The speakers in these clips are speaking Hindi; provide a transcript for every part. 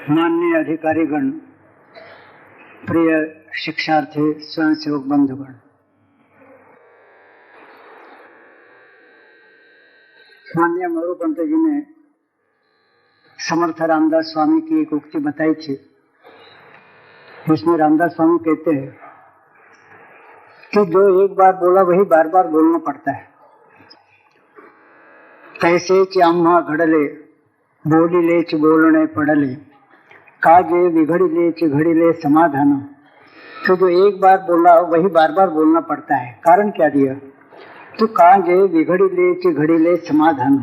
माननीय अधिकारीगण, प्रिय शिक्षार्थी, स्वयंसेवक बंधुगण, माननीय मरुपंत जी ने समर्थ रामदास स्वामी की एक उक्ति बताई थी। इसमें रामदास स्वामी कहते हैं कि जो एक बार बोला वही बार बार बोलना पड़ता है। कैसे च्याम्हा घडले बोलिलेच बोलणे पडले, काजे बिघडिलेच घडिले समाधान। तो जो एक बार बोला वही बार बार बोलना पड़ता है। कारण क्या दिया? तो काजे बिघडिलेच घडिले समाधान।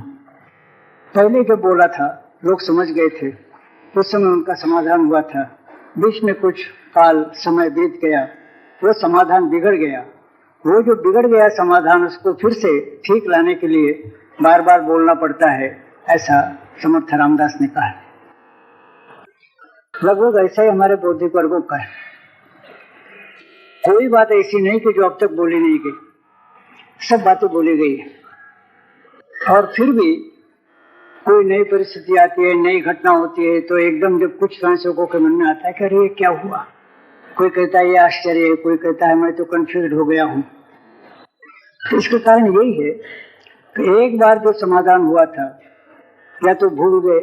पहले जब बोला था लोग समझ गए थे, उस समय उनका समाधान हुआ था। बीच में कुछ काल समय बीत गया, वो समाधान बिगड़ गया। वो जो बिगड़ गया समाधान, उसको फिर से ठीक लाने के लिए बार बार बोलना पड़ता है, ऐसा समर्थ रामदास ने कहा। लगभग ऐसा ही हमारे बौद्धिक वर्गों का है। कोई बात ऐसी नहीं कि जो अब तक बोली नहीं गई, सब बातें बोली गई है। और फिर भी कोई नई परिस्थिति आती है, नई घटना होती है, तो एकदम जब कुछ स्वयंसेवकों के मन में आता है कि अरे ये क्या हुआ, कोई कहता है ये आश्चर्य है, कोई कहता है मैं तो कंफ्यूज हो गया हूँ। तो इसके कारण यही है कि एक बार जो समाधान हुआ था या तो भूल गए,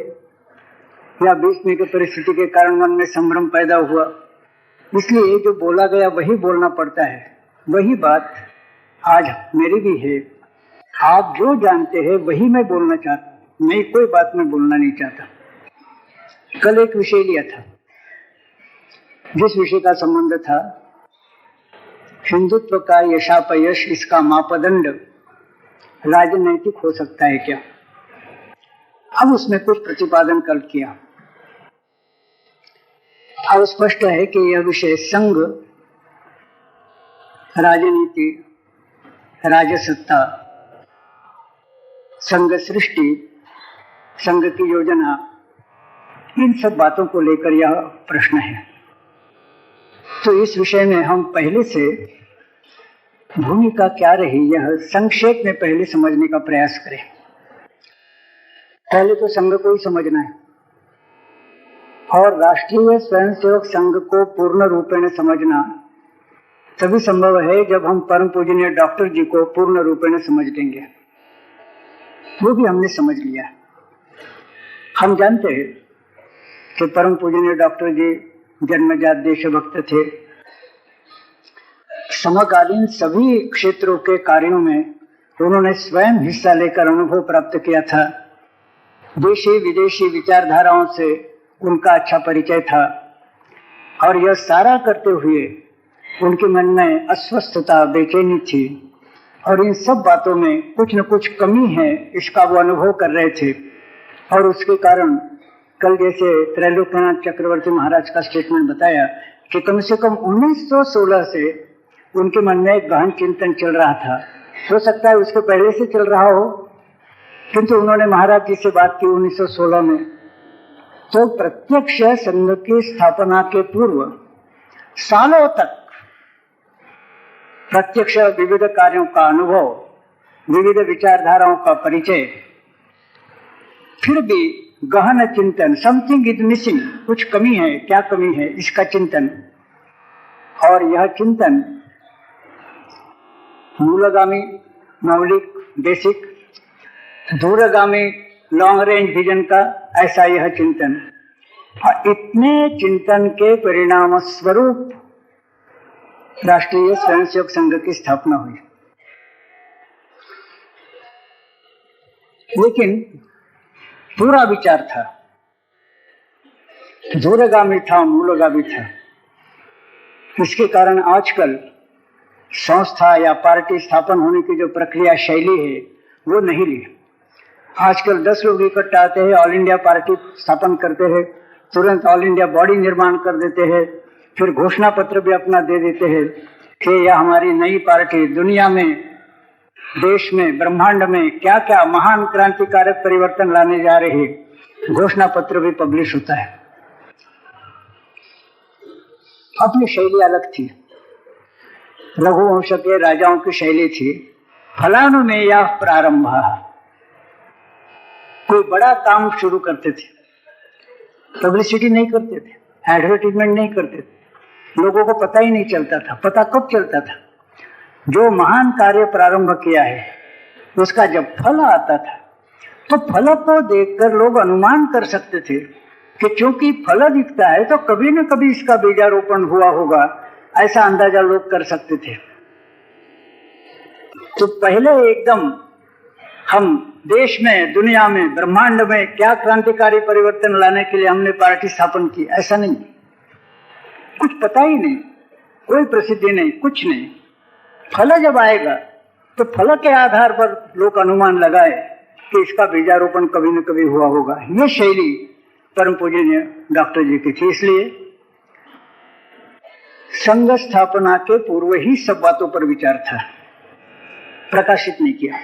या बीच में की परिस्थिति के कारण मन में संभ्रम पैदा हुआ। इसलिए जो बोला गया वही बोलना पड़ता है। वही बात आज मेरी भी है। आप जो जानते हैं वही मैं बोलना चाहता हूँ, नई कोई बात मैं बोलना नहीं चाहता। कल एक विषय लिया था, जिस विषय का संबंध था हिंदुत्व का यशापयश, इसका मापदंड राजनैतिक हो सकता है क्या। अब उसमें कुछ प्रतिपादन कल किया। अब स्पष्ट है कि यह विषय संघ, राजनीति, राजसत्ता, संघ सृष्टि, संघ की योजना, इन सब बातों को लेकर यह प्रश्न है। तो इस विषय में हम पहले से भूमिका क्या रही, यह संक्षेप में पहले समझने का प्रयास करें। पहले तो संघ को ही समझना है, और राष्ट्रीय स्वयंसेवक संघ को पूर्ण रूपेण समझना तभी संभव है जब हम परम पूजनीय डॉक्टर जी को पूर्ण रूपेण समझ लेंगे। वो भी हमने समझ लिया। हम जानते हैं कि परम पूजनीय डॉक्टर जी जन्मजात देशभक्त थे। समकालीन सभी क्षेत्रों के कार्यों में उन्होंने स्वयं हिस्सा लेकर अनुभव प्राप्त किया था। देशी विदेशी विचारधाराओं से उनका अच्छा परिचय था, और यह सारा करते हुए उनके मन में अस्वस्थता, बेचैनी थी, और इन सब बातों में कुछ न कुछ कमी है, इसका वो अनुभव कर रहे थे। और उसके कारण कल जैसे त्रैलोक्यनाथ चक्रवर्ती महाराज का स्टेटमेंट बताया कि कम से कम 1916 से उनके मन में एक गहन चिंतन चल रहा था। हो सकता है उसके पहले से चल रहा हो, किंतु उन्होंने महाराज जी से बात की 1916 में। तो प्रत्यक्ष संघ की स्थापना के पूर्व सालों तक प्रत्यक्ष विविध कार्यों का अनुभव, विविध विचारधाराओं का परिचय, फिर भी गहन चिंतन, समथिंग इज मिसिंग, कुछ कमी है, क्या कमी है, इसका चिंतन। और यह चिंतन मूलगामी, मौलिक, बेसिक, दूरगामी, लॉन्ग रेंज विजन का, ऐसा यह चिंतन। और इतने चिंतन के परिणाम स्वरूप राष्ट्रीय स्वयंसेवक संघ की स्थापना हुई। लेकिन पूरा विचार था, दूरगामी था, मूलगामी था। इसके कारण आजकल संस्था या पार्टी स्थापन होने की जो प्रक्रिया शैली है वो नहीं ली। आजकल 10 लोग इकट्ठा आते हैं, ऑल इंडिया पार्टी स्थापन करते हैं, तुरंत ऑल इंडिया बॉडी निर्माण कर देते हैं, फिर घोषणा पत्र भी अपना दे देते हैं कि यह हमारी नई पार्टी दुनिया में, देश में, ब्रह्मांड में क्या क्या महान क्रांतिकारक परिवर्तन लाने जा रही है। घोषणा पत्र भी पब्लिश होता है। अपनी शैली अलग थी, रघुवंश के राजाओं की शैली थी। फलानु में या प्रारंभ, कोई बड़ा काम शुरू करते थे पब्लिसिटी नहीं करते थे, एडवर्टीजमेंट नहीं करते थे, लोगों को पता ही नहीं चलता था। पता कब चलता था? जो महान कार्य प्रारंभ किया है उसका जब फल आता था तो फल को देखकर लोग अनुमान कर सकते थे कि क्योंकि फल दिखता है तो कभी न कभी इसका बीजारोपण हुआ होगा, ऐसा अंदाजा लोग कर सकते थे। तो पहले एकदम हम देश में, दुनिया में, ब्रह्मांड में क्या क्रांतिकारी परिवर्तन लाने के लिए हमने पार्टी स्थापन की, ऐसा नहीं। कुछ पता ही नहीं, कोई प्रसिद्धि नहीं, कुछ नहीं। फल जब आएगा तो फल के आधार पर लोग अनुमान लगाए कि इसका बीजारोपण कभी न कभी हुआ होगा। ये शैली परम पूजनीय डॉक्टर जी की थी। इसलिए संघ स्थापना के पूर्व ही सब बातों पर विचार था, प्रकाशित नहीं किया।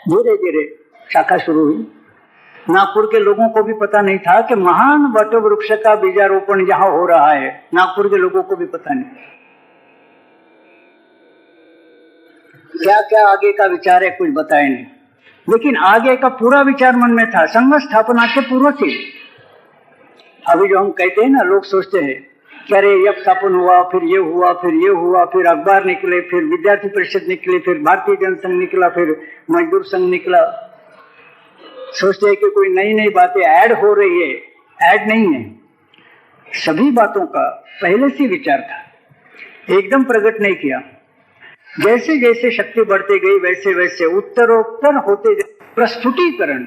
धीरे धीरे शाखा शुरू हुई। नागपुर के लोगों को भी पता नहीं था कि महान वट वृक्ष का बीजारोपण यहाँ हो रहा है, नागपुर के लोगों को भी पता नहीं। क्या क्या आगे का विचार है कुछ बताया नहीं, लेकिन आगे का पूरा विचार मन में था संघ स्थापना के पूर्व से। अभी जो हम कहते हैं ना, लोग सोचते हैं कि अरे ये स्थापन हुआ, फिर ये हुआ, फिर ये हुआ, फिर अखबार निकले, फिर विद्यार्थी परिषद निकले, फिर भारतीय जनसंघ निकला, फिर मजदूर संघ निकला। सोचते हैं कि कोई नई नई बातें ऐड हो रही है। ऐड नहीं है, सभी बातों का पहले से विचार था, एकदम प्रकट नहीं किया। जैसे जैसे शक्ति बढ़ती गई वैसे वैसे उत्तरोत्तर होते प्रस्फुटीकरण,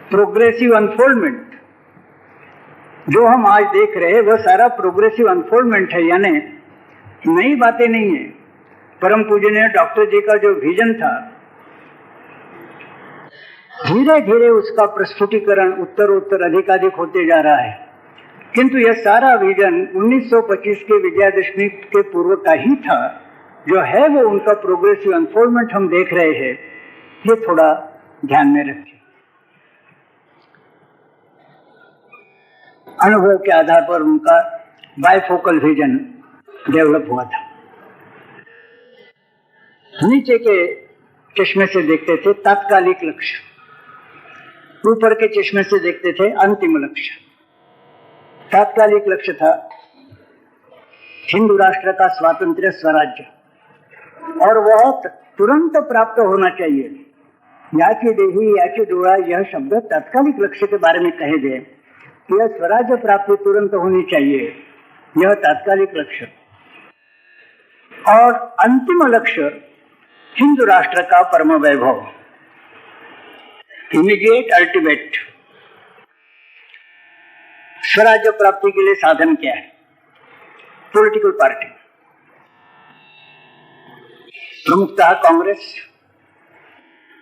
प्रोग्रेसिव अनफोल्डमेंट जो हम आज देख रहे हैं वह सारा प्रोग्रेसिव अनफोल्डमेंट है, यानी नई बातें नहीं है। परम पूजनीय डॉक्टर जी का जो विजन था, धीरे धीरे उसका प्रस्फुटीकरण उत्तरोत्तर अधिकाधिक होते जा रहा है। किंतु यह सारा विजन 1925 के विजयादशमी के पूर्व का ही था। जो है वो उनका प्रोग्रेसिव अनफोल्डमेंट हम देख रहे हैं, ये थोड़ा ध्यान में रखें। अनुभव के आधार पर उनका बायफोकल विजन डेवलप हुआ था। नीचे के चश्मे से देखते थे तात्कालिक लक्ष्य, ऊपर के चश्मे से देखते थे अंतिम लक्ष्य। तात्कालिक लक्ष्य था हिंदू राष्ट्र का स्वातंत्र्य, स्वराज्य, और वह तुरंत प्राप्त होना चाहिए। याची देही याची डोळा, यह शब्द तात्कालिक लक्ष्य के बारे में कहे गए। यह स्वराज्य प्राप्ति तुरंत होनी चाहिए, यह तात्कालिक लक्ष्य। और अंतिम लक्ष्य हिंदू राष्ट्र का परम वैभव, इमीडिएट अल्टीमेट। स्वराज्य प्राप्ति के लिए साधन क्या है? पॉलिटिकल पार्टी, प्रमुखतः कांग्रेस।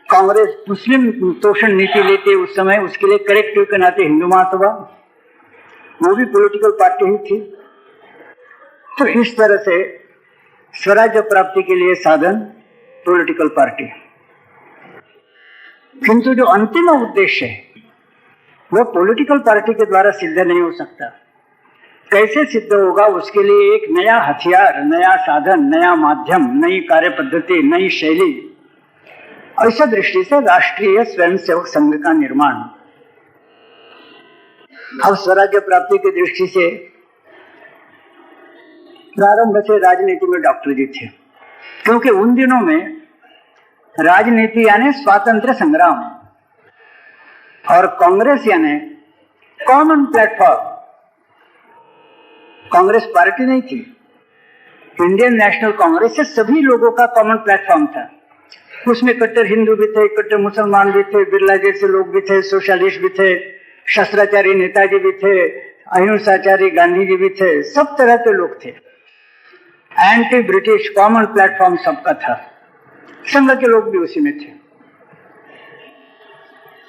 कांग्रेस मुस्लिम तोषण नीति लेते उस समय, उसके लिए करेक्टिव के नाते हिंदू महासभा, वो भी पॉलिटिकल पार्टी ही थी। तो इस तरह से स्वराज्य प्राप्ति के लिए साधन पॉलिटिकल पार्टी। किंतु जो अंतिम उद्देश्य है वह पॉलिटिकल पार्टी के द्वारा सिद्ध नहीं हो सकता। कैसे सिद्ध होगा? उसके लिए एक नया हथियार, नया साधन, नया माध्यम, नई कार्य पद्धति, नई शैली। ऐसा दृष्टि से राष्ट्रीय स्वयंसेवक संघ का निर्माण। अब स्वराज्य प्राप्ति की दृष्टि से प्रारंभ से राजनीति में डॉक्टर जी थे, क्योंकि उन दिनों में राजनीति यानी स्वातंत्र्य संग्राम, और कांग्रेस यानी कॉमन प्लेटफॉर्म। कांग्रेस पार्टी नहीं थी, इंडियन नेशनल कांग्रेस से सभी लोगों का कॉमन प्लेटफॉर्म था। उसमें कट्टर हिंदू भी थे, कट्टर मुसलमान भी थे, बिरला जैसे लोग भी थे, सोशलिस्ट भी थे, शस्त्राचारी नेताजी भी थे, अहिंसाचारी गांधी जी भी थे, सब तरह के लोग थे। एंटी ब्रिटिश कॉमन प्लेटफॉर्म सबका था। संघ के लोग भी उसी में थे।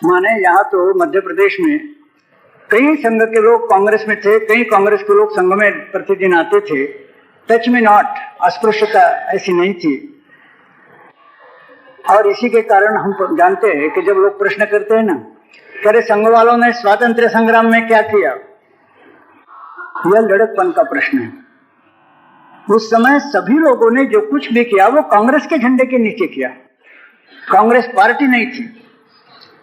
माने यहाँ तो मध्य प्रदेश में कई संघ के लोग कांग्रेस में थे, कई कांग्रेस के लोग संघ में प्रतिदिन आते थे। टच में नॉट, अस्पृश्यता ऐसी नहीं थी। और इसी के कारण हम जानते हैं कि जब लोग प्रश्न करते हैं ना, करे संघ वालों ने स्वातंत्र्य संग्राम में क्या किया, यह लड़कपन का प्रश्न है। उस समय सभी लोगों ने जो कुछ भी किया वो कांग्रेस के झंडे के नीचे किया। कांग्रेस पार्टी नहीं थी,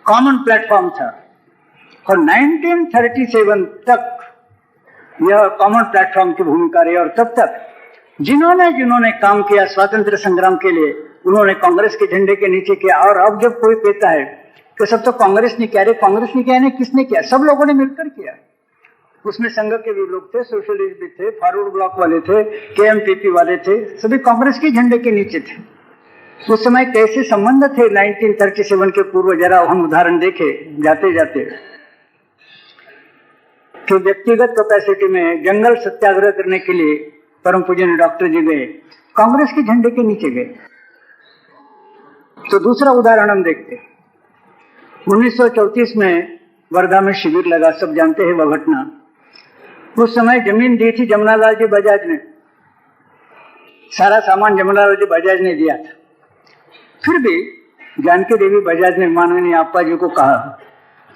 कॉमन प्लेटफॉर्म था। और 1937 तक यह कॉमन प्लेटफॉर्म की भूमिका रही। और तब तक जिन्होंने काम किया स्वतंत्र संग्राम के लिए, उन्होंने कांग्रेस के झंडे के नीचे किया। और अब जब कोई कहता है कि सब तो कांग्रेस ने किया, कांग्रेस ने किया नहीं, किसने किया? सब लोगों ने मिलकर किया। उसमें संघ के भी लोग थे, सोशलिस्ट भी थे, फॉरवर्ड ब्लॉक वाले थे, केएमपीपी वाले थे, सभी कांग्रेस के झंडे के नीचे थे। उस समय कैसे संबंध थे 1937 के पूर्व, जरा हम उदाहरण देखे जाते जाते। कि व्यक्तिगत कैपेसिटी में जंगल सत्याग्रह करने के लिए परम पूजनीय डॉक्टर जी गए, कांग्रेस के झंडे के नीचे गए। तो दूसरा उदाहरण हम देखते। 1934 में वर्धा में शिविर लगा, सब जानते हैं वह घटना। उस समय जमीन दी थी जमनालाल जी बजाज ने, सारा सामान जमनालाल जी बजाज ने दिया था। फिर भी जानकी देवी बजाज ने माननीय अप्पा जी को कहा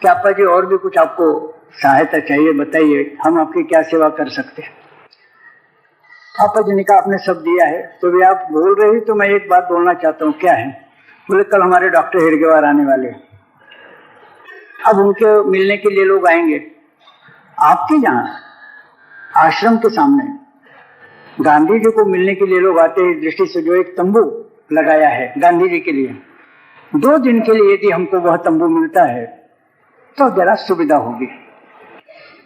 कि अप्पा जी और भी कुछ आपको सहायता चाहिए, बताइए, हम आपकी क्या सेवा कर सकते हैं। अप्पा जी ने कहा आपने सब दिया है, तो भी आप बोल रही तो मैं एक बात बोलना चाहता हूँ। क्या है? बोले कल हमारे डॉक्टर हेडगेवार आने वाले, अब उनके मिलने के लिए लोग आएंगे। आपके यहाँ आश्रम के सामने गांधी जी को मिलने के लिए लोग आते हैं, इस दृष्टि से जो एक तंबू लगाया है गांधी जी के लिए, 2 दिन के लिए यदि हमको वह तंबू मिलता है तो जरा सुविधा होगी।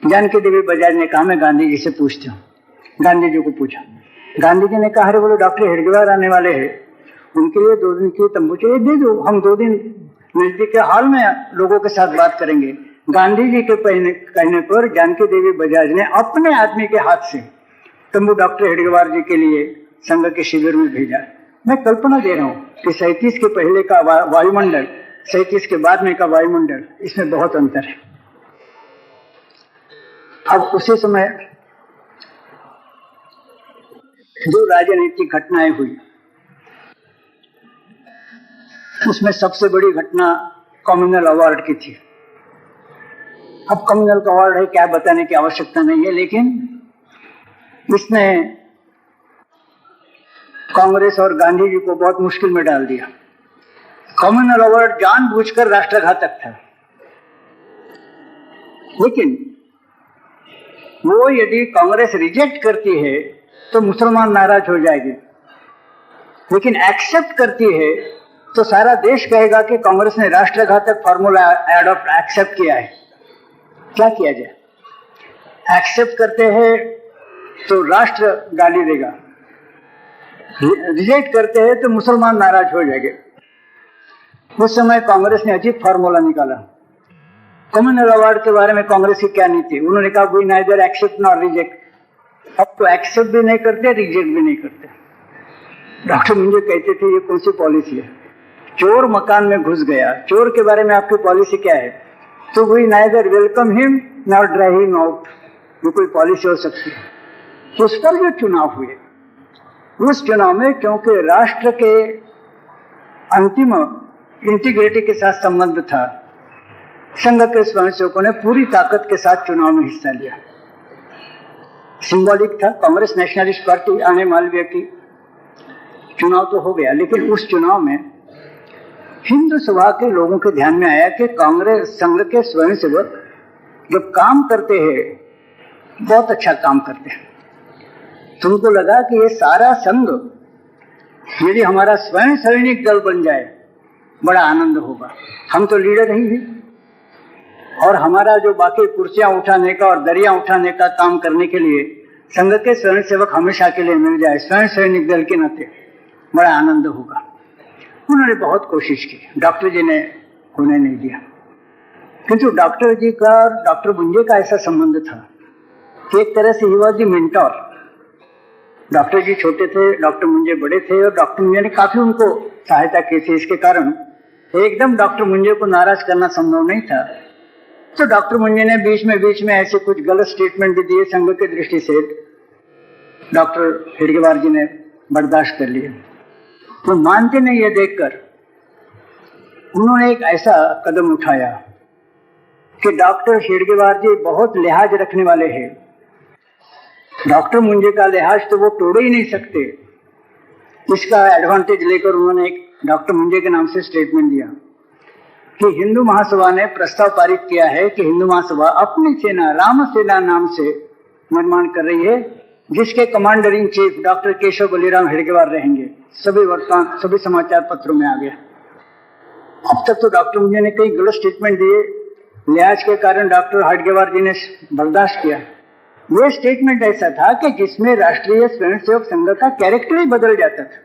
जानकी देवी बजाज ने कहा मैं गांधी जी से पूछता हूँ। गांधी जी को पूछा, गांधी जी ने कहा अरे बोलो डॉक्टर हेडगेवार आने वाले हैं, उनके लिए 2 दिन के तंबू चाहिए, दे दो, हम 2 दिन नजदीक के हॉल में लोगों के साथ बात करेंगे। गांधी जी के कहने पर जानकी देवी बजाज ने अपने आदमी के हाथ से तंबू डॉक्टर हेडगेवार जी के लिए संघ के शिविर में भेजा। मैं कल्पना दे रहा हूँ कि 37 के पहले का वायुमंडल, 37 के बाद में का वायुमंडल, इसमें बहुत अंतर है। अब उसी समय जो राजनीतिक घटनाएं हुई, उसमें सबसे बड़ी घटना कम्युनल अवार्ड की थी। अब कम्युनल का अवार्ड है, क्या बताने की आवश्यकता नहीं है, लेकिन इसने कांग्रेस और गांधी जी को बहुत मुश्किल में डाल दिया। कम्युनल अवार्ड जानबूझकर राष्ट्रघातक था, लेकिन वो यदि कांग्रेस रिजेक्ट करती है तो मुसलमान नाराज हो जाएगी, लेकिन एक्सेप्ट करती है तो सारा देश कहेगा कि कांग्रेस ने राष्ट्रघातक फॉर्मूला एक्सेप्ट किया है। क्या किया जाए? एक्सेप्ट करते हैं तो राष्ट्र गाली देगा, रिजेक्ट करते हैं तो मुसलमान नाराज हो जाएंगे। उस समय कांग्रेस ने अजीब फार्मूला निकाला। कम्युनल अवार्ड के बारे में कांग्रेस की क्या नीति? उन्होंने कहा we neither accept nor reject. अब तो एक्सेप्ट भी नहीं करते, रिजेक्ट भी नहीं करते। डॉक्टर मुंजे कहते थे ये कौन सी पॉलिसी है? चोर मकान में घुस गया, चोर के बारे में आपकी पॉलिसी क्या है? तो we neither welcome him nor drive him out. ये कोई पॉलिसी हो सकती है? उस पर जो चुनाव हुए, उस चुनाव में क्योंकि राष्ट्र के अंतिम इंटीग्रिटी के साथ संबंध था, संघ के स्वयंसेवकों ने पूरी ताकत के साथ चुनाव में हिस्सा लिया। सिंबॉलिक था, कांग्रेस नेशनलिस्ट पार्टी आने मालवीय की चुनाव तो हो गया, लेकिन उस चुनाव में हिंदू सभा के लोगों के ध्यान में आया कि कांग्रेस संघ के स्वयंसेवक जब काम करते हैं बहुत अच्छा काम करते हैं। तुमको लगा कि ये सारा संघ यदि हमारा स्वयं सैनिक दल बन जाए बड़ा आनंद होगा। हम तो लीडर ही हैं और हमारा जो बाकी कुर्सियां उठाने का और दरिया उठाने का काम करने के लिए संघ के स्वयंसेवक हमेशा के लिए मिल जाए स्वयं सैनिक दल के नाते, बड़ा आनंद होगा। उन्होंने बहुत कोशिश की, डॉक्टर जी ने होने नहीं दिया। किंतु डॉक्टर जी का और डॉक्टर मुंजे का ऐसा संबंध था कि एक तरह से ही was the mentor. Doctor ji छोटे थे, डॉक्टर मुंजे बड़े थे और डॉक्टर मुंजे ने काफी उनको सहायता की थी। इसके कारण एकदम डॉक्टर मुंजे को नाराज करना संभव नहीं था। तो डॉक्टर मुंजे ने बीच में ऐसे कुछ गलत स्टेटमेंट भी दिए संघ की दृष्टि से, डॉक्टर हेडगेवार जी ने बर्दाश्त कर लिए। तो मानते नहीं ये देखकर उन्होंने एक ऐसा कदम उठाया कि डॉक्टर हेडगेवार जी बहुत लिहाज रखने वाले हैं। डॉक्टर मुंजे का लिहाज तो वो तोड़ ही नहीं सकते। इसका एडवांटेज लेकर उन्होंने एक डॉक्टर मुंजे के नाम से स्टेटमेंट दिया कि हिंदू महासभा ने प्रस्ताव पारित किया है कि हिंदू महासभा अपनी सेना राम सेना नाम से निर्माण कर रही है, जिसके commander in chief doctor Keshav Baliram Hedgewar रहेंगे। सभी समाचार पत्रों में आ गया। अब तक तो डॉक्टर मुंजे ने कई गलत स्टेटमेंट दिए, लिहाज के कारण डॉक्टर हेडगेवार जी ने बर्दाश्त किया। ये स्टेटमेंट ऐसा था कि जिसमें राष्ट्रीय स्वयंसेवक संघ का कैरेक्टर ही बदल जाता था।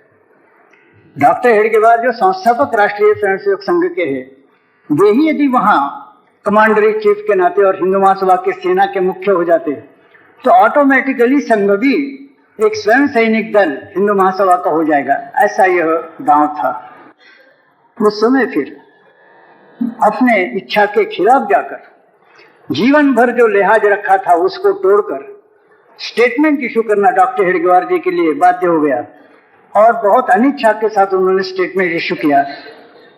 डॉक्टर हेडगेवार जो संस्थापक राष्ट्रीय स्वयंसेवक संघ के हैं, वे ही यदि वहां कमांडर इन चीफ के नाते और हिंदू महासभा के सेना के मुख्य हो जाते तो ऑटोमेटिकली संघ भी एक स्वयं सैनिक दल हिंदू महासभा का हो जाएगा। ऐसा यह दांव था। उस समय फिर अपने इच्छा के खिलाफ जाकर जीवन भर जो लिहाज रखा था उसको तोड़कर स्टेटमेंट इशू करना डॉक्टर हेडगेवार जी के लिए बाध्य हो गया और बहुत अनिच्छा के साथ उन्होंने स्टेटमेंट इशू किया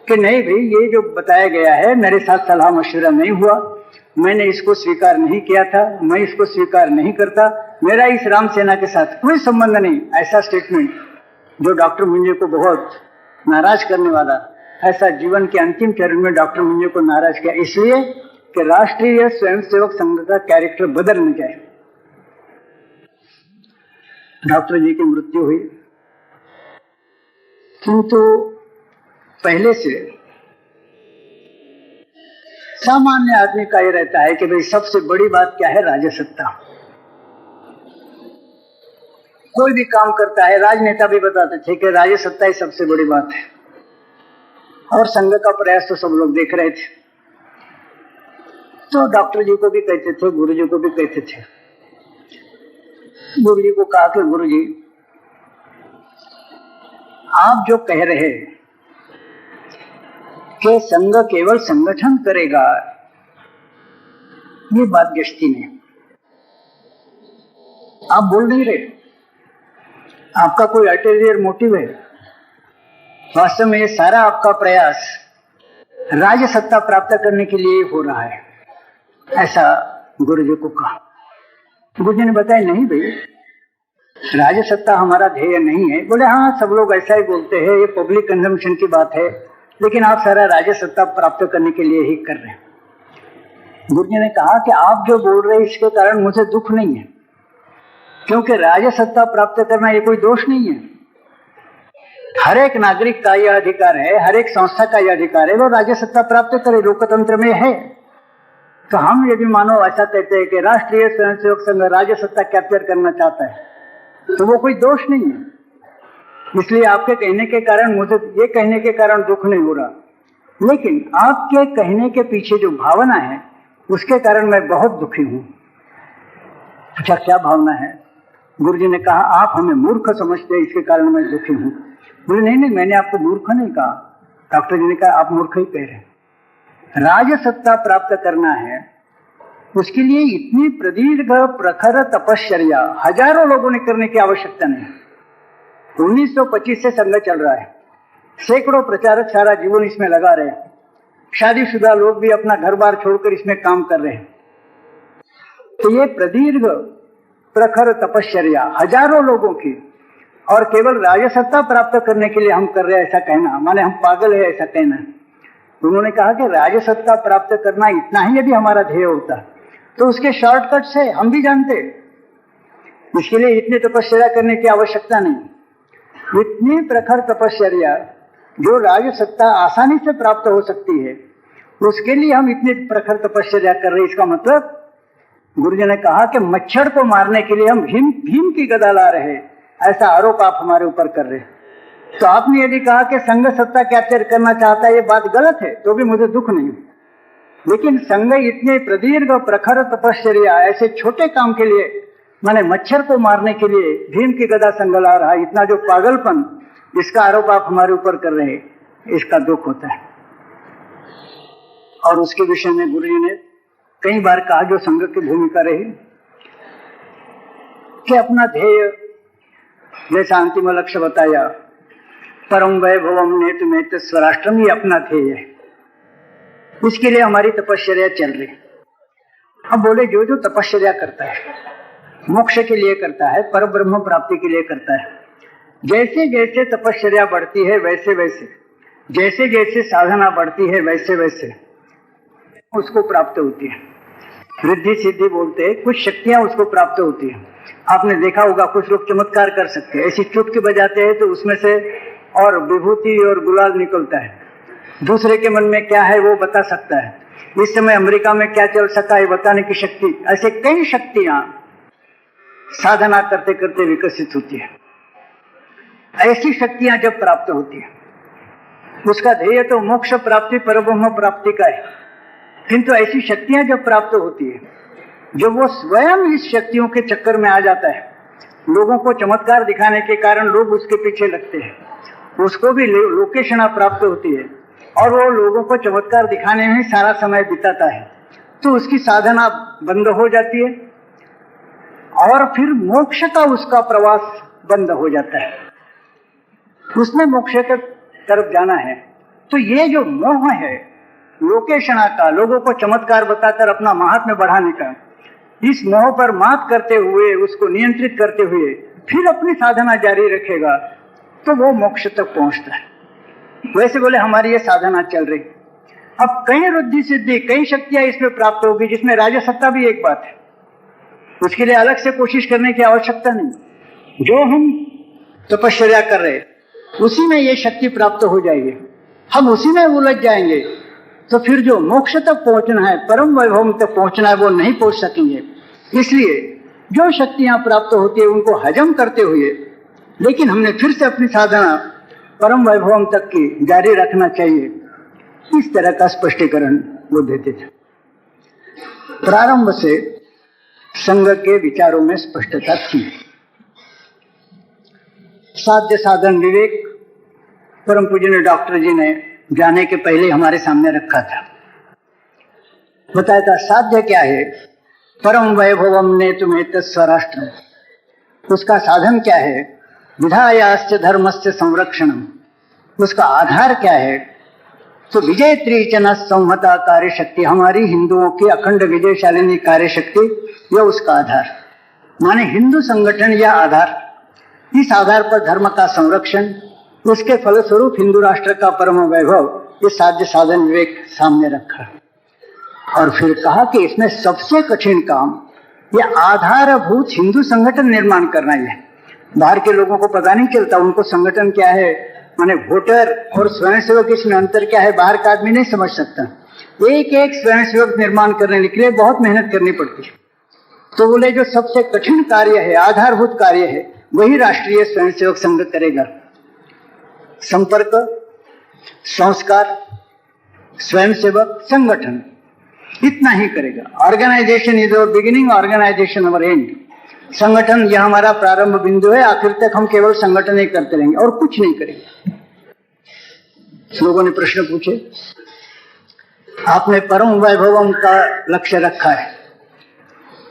कि नहीं भाई, ये जो बताया गया है मेरे साथ सलाह मशवरा नहीं हुआ, मैंने इसको स्वीकार नहीं किया था, मैं इसको स्वीकार नहीं करता, मेरा इस राम सेना के साथ कोई संबंध नहीं। ऐसा स्टेटमेंट जो डॉक्टर मुंजे को बहुत नाराज करने वाला, ऐसा जीवन के अंतिम चरण में डॉक्टर मुंजे को नाराज किया, इसलिए कि राष्ट्रीय स्वयंसेवक संघ का कैरेक्टर बदल न जाए। डॉक्टर जी की मृत्यु हुई, किंतु पहले से सामान्य आदमी का ये रहता है कि भाई सबसे बड़ी बात क्या है, राजसत्ता। कोई भी काम करता है, राजनेता भी बताते थे कि राजसत्ता ही सबसे बड़ी बात है, और संघ का प्रयास तो सब लोग देख रहे थे। तो डॉक्टर जी को भी कहते थे, गुरु जी को भी कहते थे। गुरु जी को कहा कि गुरु जी, आप जो कह रहे कि संघ केवल संगठन करेगा, ये बात गश्ती नहीं। आप बोल नहीं रहे, आपका कोई अल्टीरियर मोटिव है। वास्तव में ये सारा आपका प्रयास राज्य सत्ता प्राप्त करने के लिए हो रहा है, ऐसा गुरु जी को कहा। गुरु जी ने बताया नहीं भाई, राज्य सत्ता हमारा ध्येय नहीं है। बोले हाँ, सब लोग ऐसा ही बोलते हैं, ये पब्लिक कंजम्पशन की बात है, लेकिन आप सारा राज्य सत्ता प्राप्त करने के लिए ही कर रहे हैं। गुरु जी ने कहा कि आप जो बोल रहे हैं इसके कारण मुझे दुख नहीं है, क्योंकि राज्य सत्ता प्राप्त करना ये कोई दोष नहीं है। हर एक नागरिक का यह अधिकार है, हर एक संस्था का यह अधिकार है, वो राज्य सत्ता प्राप्त करे, लोकतंत्र में है। तो हम यदि मानो ऐसा कहते हैं कि राष्ट्रीय स्वयंसेवक संघ राज्य सत्ता कैप्चर करना चाहता है, तो वो कोई दोष नहीं है। इसलिए आपके कहने के कारण, मुझे ये कहने के कारण दुख नहीं हो रहा, लेकिन आपके कहने के पीछे जो भावना है उसके कारण मैं बहुत दुखी हूं। अच्छा, क्या भावना है? गुरु जी ने कहा आप हमें मूर्ख समझते हैं, इसके कारण मैं दुखी हूं। बोले नहीं नहीं, मैंने आपको मूर्ख नहीं कहा। डॉक्टर जी ने कहा आप मूर्ख ही कह रहे हैं। राज्य सत्ता प्राप्त करना है, उसके लिए इतनी प्रदीर्घ प्रखर तपश्चर्या हजारों लोगों ने करने की आवश्यकता नहीं। 1925 से संघ चल रहा है, सैकड़ों प्रचारक सारा जीवन इसमें लगा रहे हैं, शादीशुदा लोग भी अपना घर बार छोड़कर इसमें काम कर रहे हैं। तो ये प्रदीर्घ प्रखर तपश्चर्या हजारों लोगों की, और केवल राज्य सत्ता प्राप्त करने के लिए हम कर रहे हैं ऐसा कहना, माने हम पागल है ऐसा कहना। उन्होंने कहा कि राज्य सत्ता प्राप्त करना इतना ही यदि हमारा ध्येय होता तो उसके शॉर्टकट से हम भी जानते, इसके लिए इतनी तपश्चर्या करने की आवश्यकता नहीं। इतनी प्रखर तपश्चर्या जो राज्य सत्ता आसानी से प्राप्त हो सकती है, उसके लिए हम इतनी प्रखर तपश्चर्या कर रहे हैं। इसका मतलब गुरुजी ने कहा कि मच्छर को मारने के लिए हम भीम की गदा ला रहे हैं, ऐसा आरोप आप हमारे ऊपर कर रहे हैं। तो आपने यदि कहा कि संघ सत्ता कैप्चर करना चाहता है, ये बात गलत है, तो भी मुझे दुख नहीं। लेकिन संघ इतने प्रदीर्घ प्रखर तपश्चर्या ऐसे छोटे काम के लिए, माने मच्छर को मारने के लिए भीम की गदा संघ ला रहा है, इतना जो पागलपन, इसका आरोप आप हमारे ऊपर कर रहे हैं, इसका दुख होता है। और उसके विषय में गुरुजी ने कई बार कहा, जो संघ की भूमिका रही कि अपना ध्येय जैसा अंतिम लक्ष्य बताया, परम वैभवम नेत मेत स्वराष्ट्रम, ये अपना ध्येय है। इसके लिए हमारी तपश्चर्या चल रही। अब बोले जो जो तपश्चर्या करता है, मोक्ष के लिए करता है, पर ब्रह्म प्राप्ति के लिए करता है, जैसे जैसे तपश्चर्या बढ़ती है वैसे वैसे जैसे जैसे साधना बढ़ती है वैसे वैसे उसको प्राप्त होती है। रिद्धि सिद्धि बोलते हैं, कुछ शक्तियां उसको प्राप्त होती है। आपने देखा होगा कुछ लोग चमत्कार कर सकते हैं, ऐसी चुटकी बजाते हैं तो उसमें से और विभूति और गुलाल निकलता है। दूसरे के मन में क्या है वो बता सकता है। इस समय अमेरिका में क्या चल सका है बताने की शक्ति। ऐसे कई शक्तियां साधना करते करते विकसित होती है। ऐसी शक्तियां जब प्राप्त होती है उसका ध्येय तो मोक्ष प्राप्ति परब्रह्म प्राप्ति का है, किंतु ऐसी शक्तियां जब प्राप्त होती है जब वो स्वयं इस शक्तियों के चक्कर में आ जाता है, लोगों को चमत्कार दिखाने के कारण लोग उसके पीछे लगते हैं, उसको भी लोकेशना प्राप्त होती है और वो लोगों को चमत्कार दिखाने में सारा समय बिताता है, तो उसकी साधना बंद हो जाती है और फिर मोक्ष का उसका प्रवास बंद हो जाता है। उसने मोक्ष की तरफ जाना है। तो ये जो मोह है लोकेशना का, लोगों को चमत्कार बताकर अपना महात्म्य बढ़ाने का, इस मोह पर मात करते हुए उसको नियंत्रित करते हुए फिर अपनी साधना जारी रखेगा तो वो मोक्ष तक पहुंचता है। वैसे बोले हमारी ये साधना चल रही, अब कई रुद्धि सिद्धि कई शक्तियां इसमें प्राप्त होगी, जिसमें राजसत्ता भी एक बात है। उसके लिए अलग से कोशिश करने की आवश्यकता नहीं। जो हम तपश्चर्या कर रहे उसी में ये शक्ति प्राप्त हो जाएगी, हम उसी में उलझ जाएंगे तो फिर जो मोक्ष तक पहुंचना है, परम वैभव तक पहुंचना है, वो नहीं पहुंच सकेंगे। इसलिए जो शक्तियां प्राप्त होती है उनको हजम करते हुए लेकिन हमने फिर से अपनी साधना परम वैभव तक की जारी रखना चाहिए, इस तरह का स्पष्टीकरण वो देते थे। प्रारंभ से संघ के विचारों में स्पष्टता थी। साध्य साधन विवेक परम पूज्य डॉक्टर जी ने जाने के पहले हमारे सामने रखा था, बताया था साध्य क्या है। परम वैभवम ने तुम्हें तत्स्वराष्ट्र, उसका साधन क्या है। विधायाश्च धर्मस्य संरक्षणम, उसका आधार क्या है। तो विजय त्रिचन संहता कार्य शक्ति, हमारी हिंदुओं की अखंड विजयशालिनी कार्य शक्ति, यह उसका आधार माने हिंदू संगठन या आधार। इस आधार पर धर्म का संरक्षण, उसके फलस्वरूप हिंदू राष्ट्र का परम वैभव, ये साध्य साधन विवेक सामने रखा और फिर कहा कि इसमें सबसे कठिन काम यह आधारभूत हिंदू संगठन निर्माण करना ही है। बाहर के लोगों को पता नहीं चलता उनको संगठन क्या है, माने वोटर और स्वयंसेवक इसमें अंतर क्या है, बाहर का आदमी नहीं समझ सकता। एक एक स्वयंसेवक निर्माण करने के लिए बहुत मेहनत करनी पड़ती है। तो बोले जो सबसे कठिन कार्य है, आधारभूत कार्य है, वही राष्ट्रीय स्वयंसेवक संघ करेगा। संपर्क, संस्कार, स्वयंसेवक, संगठन, इतना ही करेगा। Organisation is our beginning, organisation our end. संगठन यह हमारा प्रारंभ बिंदु है, आखिर तक हम केवल संगठन ही करते रहेंगे और कुछ नहीं करेंगे। लोगों ने प्रश्न पूछे, आपने परम वैभवम का लक्ष्य रखा है,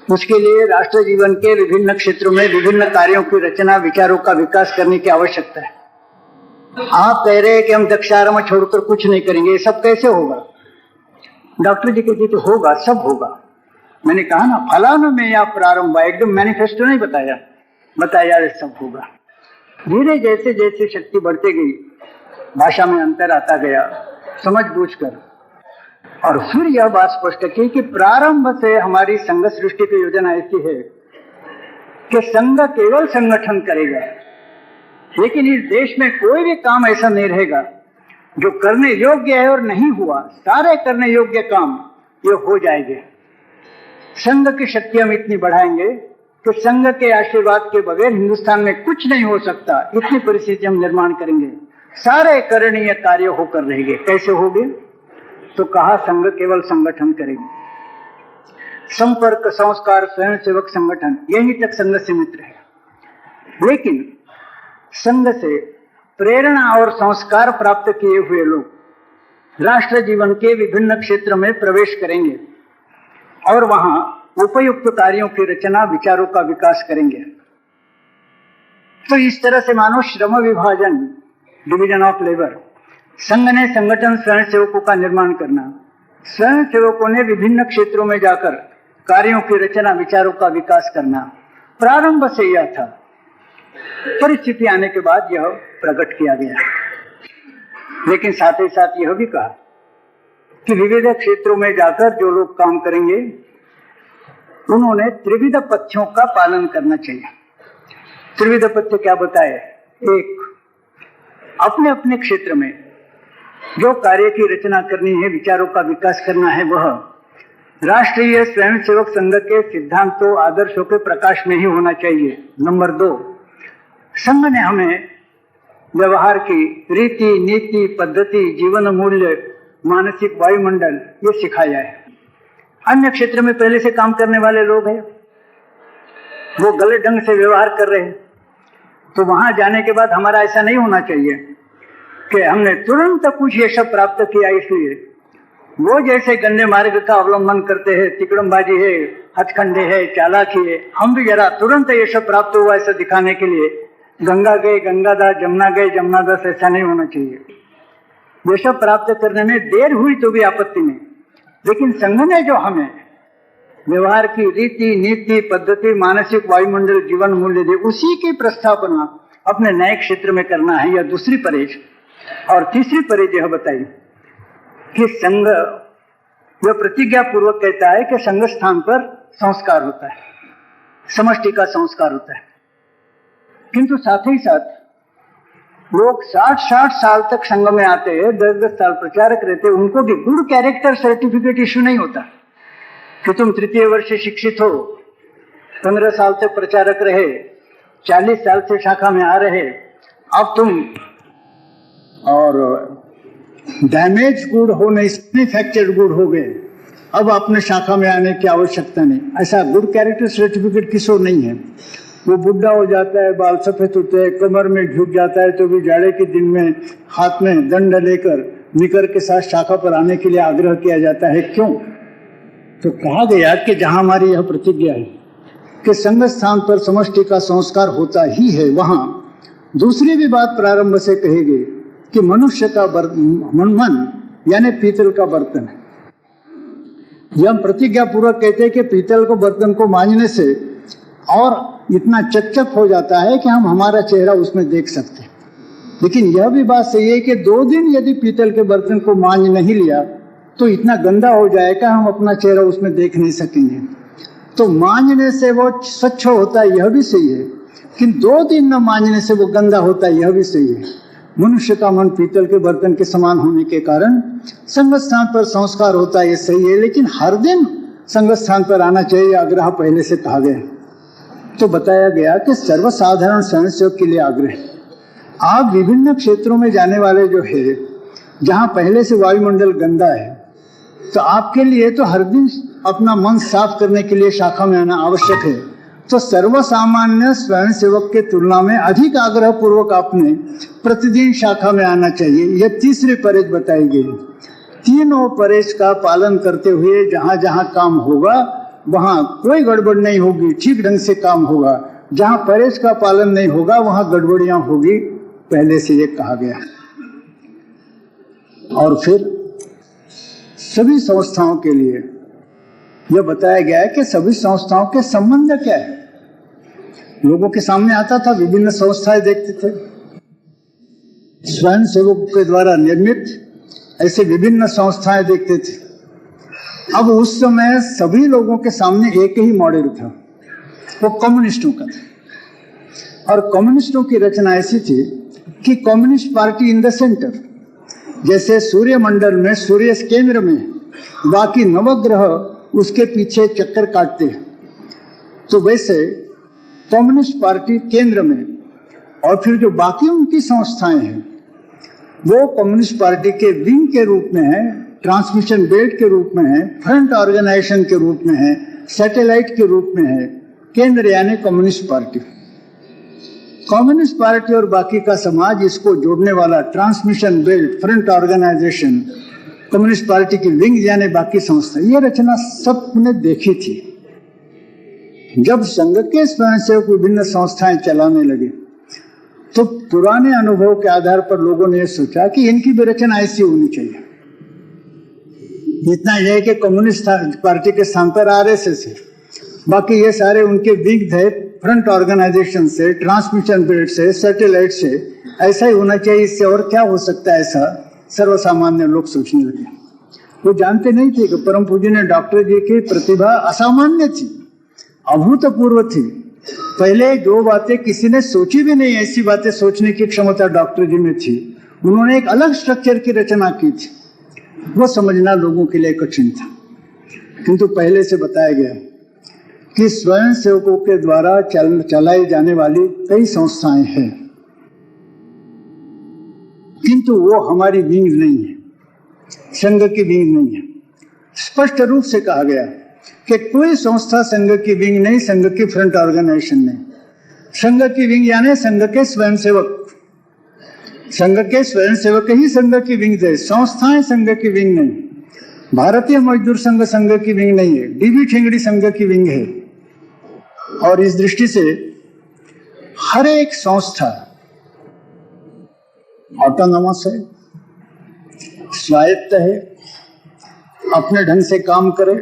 उसके लिए राष्ट्र जीवन के विभिन्न क्षेत्रों में विभिन्न कार्यों की रचना, विचारों का विकास करने की आवश्यकता है। आप कह रहे हैं कि हम दक्षाराम छोड़कर कुछ नहीं करेंगे, ये सब कैसे होगा। डॉक्टर जी कहते तो होगा, सब होगा। मैंने कहा ना फलाना में या प्रारंभ, एकदम मैनिफेस्टो नहीं बताया ये सब होगा। धीरे जैसे जैसे शक्ति बढ़ती गई, भाषा में अंतर आता गया समझ बूझकर, और फिर यह बात स्पष्ट की कि प्रारंभ से हमारी संघ सृष्टि की योजना ऐसी है कि संघ केवल संगठन करेगा, लेकिन इस देश में कोई भी काम ऐसा नहीं रहेगा जो करने योग्य है और नहीं हुआ। सारे करने योग्य काम ये हो जाएंगे। संघ की शक्ति हम इतनी बढ़ाएंगे कि संघ के आशीर्वाद के बगैर हिंदुस्तान में कुछ नहीं हो सकता, इतनी परिस्थिति हम निर्माण करेंगे। सारे करणीय कार्य होकर रहेंगे। कैसे होंगे, तो कहा संघ केवल संगठन करेंगे। संपर्क, संस्कार, स्वयंसेवक, संगठन, यही तक संघ से मित्र है। लेकिन संघ से प्रेरणा और संस्कार प्राप्त किए हुए लोग राष्ट्र जीवन के विभिन्न क्षेत्र में प्रवेश करेंगे और वहां उपयुक्त कार्यों की रचना, विचारों का विकास करेंगे। तो इस तरह से मानो श्रम विभाजन, डिवीजन ऑफ लेबर, संघ ने संगठन स्वयंसेवकों का निर्माण करना, स्वयंसेवकों ने विभिन्न क्षेत्रों में जाकर कार्यों की रचना, विचारों का विकास करना, प्रारंभ से यह था। परिस्थिति आने के बाद यह प्रकट किया गया। लेकिन साथ ही साथ यह भी कहा कि विविध क्षेत्रों में जाकर जो लोग काम करेंगे उन्होंने त्रिविध पथ्यों का पालन करना चाहिए। त्रिविध पथ्य क्या बताए? एक, अपने अपने क्षेत्र में जो कार्य की रचना करनी है, विचारों का विकास करना है, वह राष्ट्रीय स्वयंसेवक संघ के सिद्धांतों आदर्शों के प्रकाश में ही होना चाहिए। नंबर 2, संघ ने हमें व्यवहार की रीति, नीति, पद्धति, जीवन मूल्य, मानसिक वायुमंडल ये सिखाया है। अन्य क्षेत्र में पहले से काम करने वाले लोग हैं, वो गलत ढंग से व्यवहार कर रहे हैं, तो वहां जाने के बाद हमारा ऐसा नहीं होना चाहिए कि हमने तुरंत कुछ ये सब प्राप्त किया, इसलिए वो जैसे गंदे मार्ग का अवलंबन करते हैं, तिकड़मबाजी है, हथकंडे है, चालाकी है, हम भी जरा तुरंत ये सब प्राप्त हुआ ऐसा दिखाने के लिए गंगा गए गंगादास, जमुना गए जमुनादास, ऐसा नहीं होना चाहिए। ये सब प्राप्त करने में देर हुई तो भी आपत्ति नहीं, लेकिन संघ ने जो हमें व्यवहार की रीति, नीति, पद्धति, मानसिक वायुमंडल, जीवन मूल्य दे, उसी की प्रस्थापना अपने नए क्षेत्र में करना है, यह दूसरी परहेज। और तीसरी परहेज यह बताई कि संघ यह प्रतिज्ञा पूर्वक कहता है कि संघ स्थान पर संस्कार होता है, समष्टि का संस्कार होता है, किंतु साथ ही साथ लोग 60-60 साल तक संघ में आते हैं, 10-10 साल प्रचारक रहते हैं, उनको भी गुड कैरेक्टर सर्टिफिकेट इश्यू नहीं होता कि तुम तृतीय वर्ष शिक्षित हो, 15 साल तक प्रचारक रहे, 40 साल से शाखा में आ रहे, अब तुम और डैमेज गुड हो नहीं, मैन्युफैक्चर्ड गुड हो गए, अब आपने शाखा में आने की आवश्यकता नहीं। ऐसा गुड कैरेक्टर सर्टिफिकेट किसी नहीं है। वो बुढ़ा हो जाता है, बाल सफेद होते हैं, कमर में झुक जाता है, तो भी जाड़े के दिन में हाथ में दंड लेकर निकर के साथ शाखा पर आने के लिए आग्रह किया जाता है। क्यों? तो कहा गया कि जहां हमारी यह प्रतिज्ञा है कि संघ स्थान पर समष्टि का संस्कार होता ही है, वहां दूसरी भी बात प्रारंभ से कही गई कि मनुष्य का मन यानी पीतल का बर्तन है। यह हम प्रतिज्ञा पूर्वक कहते हैं कि पीतल को बर्तन को मांजने से और इतना चकचक हो जाता है कि हम हमारा चेहरा उसमें देख सकते हैं। लेकिन यह भी बात सही है कि 2 दिन यदि पीतल के बर्तन को मांज नहीं लिया तो इतना गंदा हो जाएगा हम अपना चेहरा उसमें देख नहीं सकेंगे। तो मांजने से वो स्वच्छ होता है, यह भी सही है, लेकिन 2 दिन न मांजने से वो गंदा होता है, यह भी सही है। मनुष्य का मन पीतल के बर्तन के समान होने के कारण संघ स्थान पर संस्कार होता है, ये सही है, लेकिन हर दिन संघ स्थान पर आना चाहिए, आग्रह पहले से कहा गया। तो बताया गया कि सर्वसाधारण स्वयंसेवक के लिए आग्रह। आप विभिन्न क्षेत्रों में जाने वाले जो है, जहां पहले से वायुमंडल गंदा है, तो आपके लिए तो हर दिन अपना मन साफ करने के लिए शाखा में आना आवश्यक है। तो सर्वसामान्य स्वयंसेवक के तुलना में अधिक आग्रह पूर्वक आपने प्रतिदिन शाखा में आना चाहिए। यह तीसरी परहेज बताई गई। तीनों परहेज का पालन करते हुए जहां जहां काम होगा वहां कोई गड़बड़ नहीं होगी, ठीक ढंग से काम होगा। जहां परहेज का पालन नहीं होगा वहां गड़बड़ियां होगी, पहले से ये कहा गया। और फिर सभी संस्थाओं के लिए यह बताया गया है कि सभी संस्थाओं के संबंध क्या है। लोगों के सामने आता था, विभिन्न संस्थाएं देखते थे, स्वयं सेवकों के द्वारा निर्मित ऐसे विभिन्न संस्थाएं देखते थे। अब उस समय सभी लोगों के सामने एक ही मॉडल था, वो कम्युनिस्टों का था। और कम्युनिस्टों की रचना ऐसी थी कि communist party in the centre, जैसे सूर्य मंडल में सूर्य केंद्र में, बाकी नवग्रह उसके पीछे चक्कर काटते हैं, तो वैसे कम्युनिस्ट पार्टी केंद्र में, और फिर जो बाकी उनकी संस्थाएं हैं वो कम्युनिस्ट पार्टी के विंग के रूप में है, ट्रांसमिशन बेल्ट के रूप में है, फ्रंट ऑर्गेनाइजेशन के रूप में है, सैटेलाइट के रूप में है, केंद्र यानी कम्युनिस्ट पार्टी। कम्युनिस्ट पार्टी और बाकी का समाज, इसको जोड़ने वाला transmission belt, front organisation, communist party की विंग यानी बाकी संस्था, ये रचना सबने देखी थी। जब संघ के स्वयंसेवक विभिन्न संस्थाएं चलाने लगे तो पुराने अनुभव के आधार पर लोगों ने सोचा कि इनकी भी रचना ऐसी होनी चाहिए। इतना यह है कि कम्युनिस्ट पार्टी के स्थान पर आरएसएस है, बाकी ये सारे उनके विंग थे, फ्रंट ऑर्गेनाइजेशन से, ट्रांसमिशन बेल्ट से, सैटेलाइट से, ऐसा ही होना चाहिए। इससे और क्या हो सकता है ऐसा सर्वसामान्य लोग सोचने लगे। वो जानते नहीं थे कि परम पूज्य ने डॉक्टर जी की प्रतिभा असामान्य थी, अभूतपूर्व थी। पहले जो बातें किसी ने सोची भी नहीं, ऐसी बातें सोचने की क्षमता डॉक्टर जी में थी। उन्होंने एक अलग स्ट्रक्चर की रचना की थी, वो समझना लोगों के लिए कठिन था। किंतु पहले से बताया गया कि स्वयं सेवकों के द्वारा चलाई जाने वाली कई संस्थाएं हैं, किंतु वो हमारी विंग नहीं है, संघ की विंग नहीं है। स्पष्ट रूप से कहा गया कि कोई संस्था संघ की विंग नहीं, संघ की फ्रंट ऑर्गेनाइजेशन नहीं। संघ की विंग यानी संघ के स्वयंसेवक, संघ के स्वयंसेवक ही संघ की विंग थे, संस्थाएं संघ की विंग नहीं। भारतीय मजदूर संघ संघ की विंग नहीं है, डीबी ठेंगड़ी संघ की विंग है। और इस दृष्टि से हर एक संस्था ऑटोनॉमस है, स्वायत्त है, अपने ढंग से काम करे।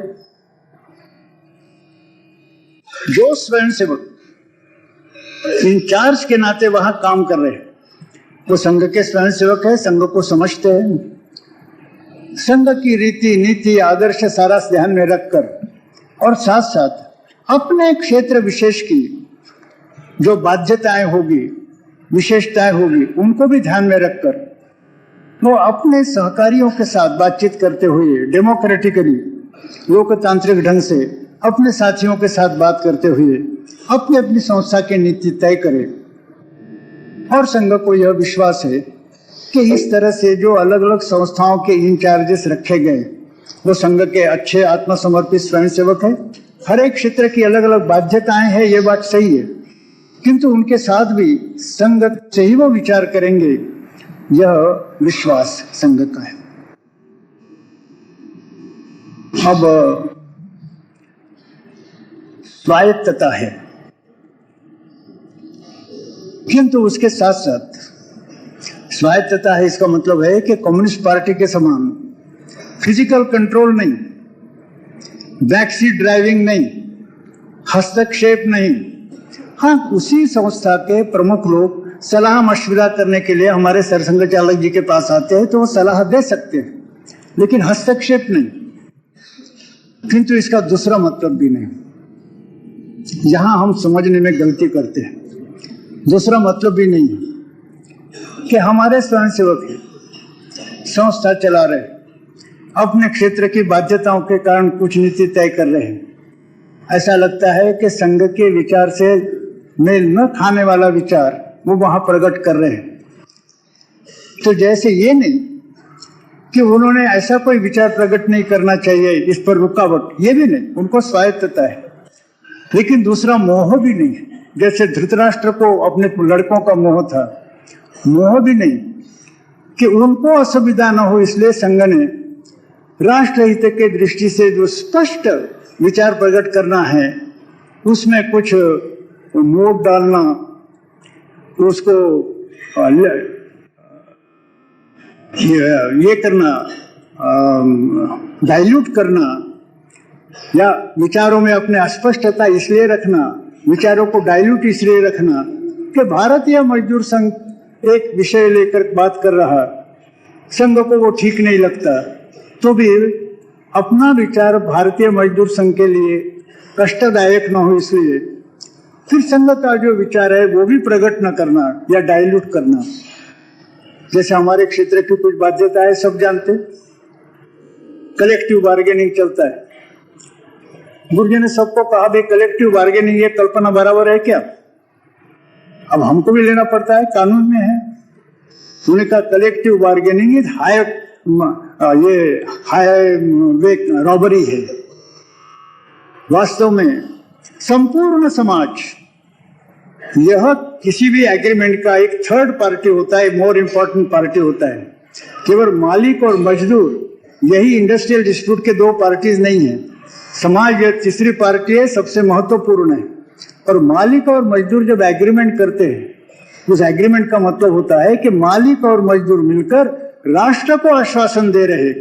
जो स्वयंसेवक इंचार्ज के नाते वहां काम कर रहे हैं वो संघ के स्वयंसेवक है, संघ को समझते हैं, संघ की रीति नीति आदर्श सारा ध्यान में रखकर और साथ साथ अपने क्षेत्र विशेष की जो बाध्यताएं होगी, विशेषताएं होगी, उनको भी ध्यान में रखकर वो अपने सहकारियों के साथ बातचीत करते हुए डेमोक्रेटिकली लोकतांत्रिक ढंग से अपने साथियों के साथ बात करते हुए अपनी अपनी संस्था की नीति तय करे। और संघ को यह विश्वास है कि इस तरह से जो अलग अलग संस्थाओं के इंचार्जेस रखे गए वो संघ के अच्छे आत्मसमर्पित स्वयंसेवक है। हर एक क्षेत्र की अलग अलग बाध्यताएं हैं, ये बात सही है, किंतु उनके साथ भी संघ से ही वो विचार करेंगे, यह विश्वास संघ का है। अब स्वायत्तता है, किंतु उसके साथ साथ स्वायत्तता है, इसका मतलब है कि कम्युनिस्ट पार्टी के समान फिजिकल कंट्रोल नहीं, बैकसीट ड्राइविंग नहीं, हस्तक्षेप नहीं। हाँ, उसी संस्था के प्रमुख लोग सलाह मशविरा करने के लिए हमारे सरसंघ चालक जी के पास आते हैं तो वो सलाह दे सकते हैं, लेकिन हस्तक्षेप नहीं। किंतु इसका दूसरा मतलब भी नहीं, यहां हम समझने में गलती करते हैं। दूसरा मतलब भी नहीं है कि हमारे स्वयंसेवक संस्था चला रहे, अपने क्षेत्र की बाध्यताओं के कारण कुछ नीति तय कर रहे हैं। ऐसा लगता है कि संघ के विचार से मेल न खाने वाला विचार वो वहां प्रकट कर रहे हैं। तो जैसे ये नहीं कि उन्होंने ऐसा कोई विचार प्रकट नहीं करना चाहिए, इस पर रुकावट, ये भी नहीं, उनको स्वायत्तता है। लेकिन दूसरा मोह भी नहीं है, जैसे धृतराष्ट्र को अपने लड़कों का मोह था, मोह भी नहीं कि उनको असुविधा न हो, इसलिए संघ ने राष्ट्रहित के दृष्टि से जो स्पष्ट विचार प्रकट करना है उसमें कुछ मोड़ डालना, उसको ये करना, डाइल्यूट करना, या विचारों में अपने अस्पष्टता इसलिए रखना, विचारों को डाइल्यूट इसलिए रखना कि भारतीय मजदूर संघ एक विषय लेकर बात कर रहा, संघ को वो ठीक नहीं लगता, तो भी अपना विचार भारतीय मजदूर संघ के लिए कष्टदायक न हो, इसलिए फिर संघ का जो विचार है वो भी प्रकट न करना या डाइल्यूट करना। जैसे हमारे क्षेत्र की कुछ बाध्यता है, सब जानते, कलेक्टिव बार्गेनिंग चलता है। गुरुजी ने सबको कहा भाई कलेक्टिव बार्गेनिंग ये कल्पना बराबर है क्या? अब हमको भी लेना पड़ता है, कानून में है। उन्होंने कहा collective bargaining is high robbery है। वास्तव में संपूर्ण समाज, यह किसी भी एग्रीमेंट का एक थर्ड पार्टी होता है, मोर इंपॉर्टेंट पार्टी होता है। केवल मालिक और मजदूर यही इंडस्ट्रियल डिस्प्यूट के दो पार्टीज नहीं है, समाज यह तीसरी पार्टी है, सबसे महत्वपूर्ण है। और मालिक और मजदूर जब एग्रीमेंट करते हैं, उस एग्रीमेंट का मतलब होता है कि मालिक और मजदूर मिलकर राष्ट्र को आश्वासन दे रहे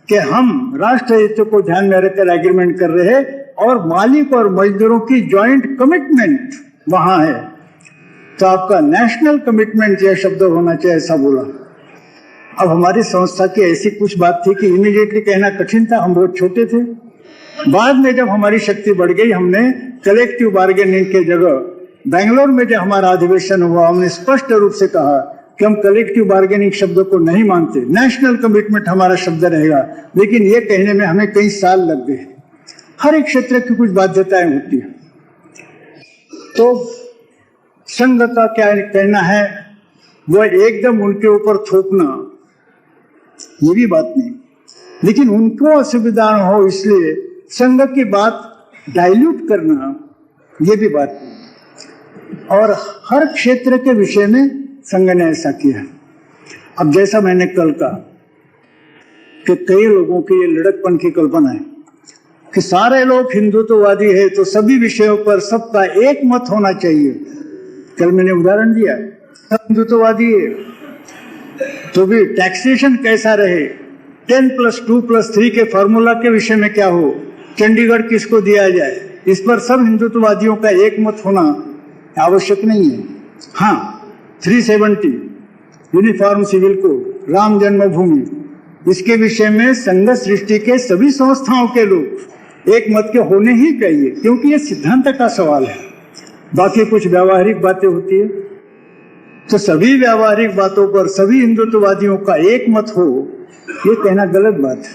कि हम राष्ट्र हितों को ध्यान में रखकर एग्रीमेंट कर रहे हैं, और मालिक और मजदूरों की जॉइंट कमिटमेंट वहां है। तो आपका नेशनल कमिटमेंट यह शब्द होना चाहिए, ऐसा बोला। अब हमारी संस्था की ऐसी कुछ बात थी कि इमीडिएटली कहना कठिन था, हम बहुत छोटे थे। बाद में जब हमारी शक्ति बढ़ गई, हमने कलेक्टिव बार्गेनिंग के जगह बेंगलोर में जब हमारा अधिवेशन हुआ, हमने स्पष्ट रूप से कहा कि हम कलेक्टिव बार्गेनिंग शब्द को नहीं मानते, नेशनल कमिटमेंट हमारा शब्द रहेगा। लेकिन ये कहने में हमें कई साल लग गए। हर एक क्षेत्र की कुछ बाध्यताएं होती है। तो संघ का क्या कहना है, वो एकदम उनके ऊपर थोपना ये भी बात नहीं, लेकिन उनको असुविधा न हो इसलिए संघ की बात डाइल्यूट करना ये भी बात नहीं। और हर क्षेत्र के विषय में संघ ने ऐसा किया। अब जैसा मैंने कल कहा कि कई लोगों की ये लड़कपन की कल्पना है कि सारे लोग हिंदुत्ववादी है तो सभी विषयों पर सबका एक मत होना चाहिए। कल मैंने उदाहरण दिया, सब हिंदुत्ववादी है तो भी टैक्सेशन कैसा रहे, 10+2+3 के फॉर्मूला के विषय में क्या हो, चंडीगढ़ किसको दिया जाए, इस पर सब हिंदुत्ववादियों का एक मत होना आवश्यक नहीं है। हाँ, 370 यूनिफॉर्म सिविल कोड, राम जन्मभूमि, इसके विषय में संघ सृष्टि के सभी संस्थाओं के लोग एक मत के होने ही चाहिए, क्योंकि ये सिद्धांत का सवाल है। बाकी कुछ व्यावहारिक बातें होती है, तो सभी व्यावहारिक बातों पर सभी हिंदुत्ववादियों का एक मत हो, ये कहना गलत बात है।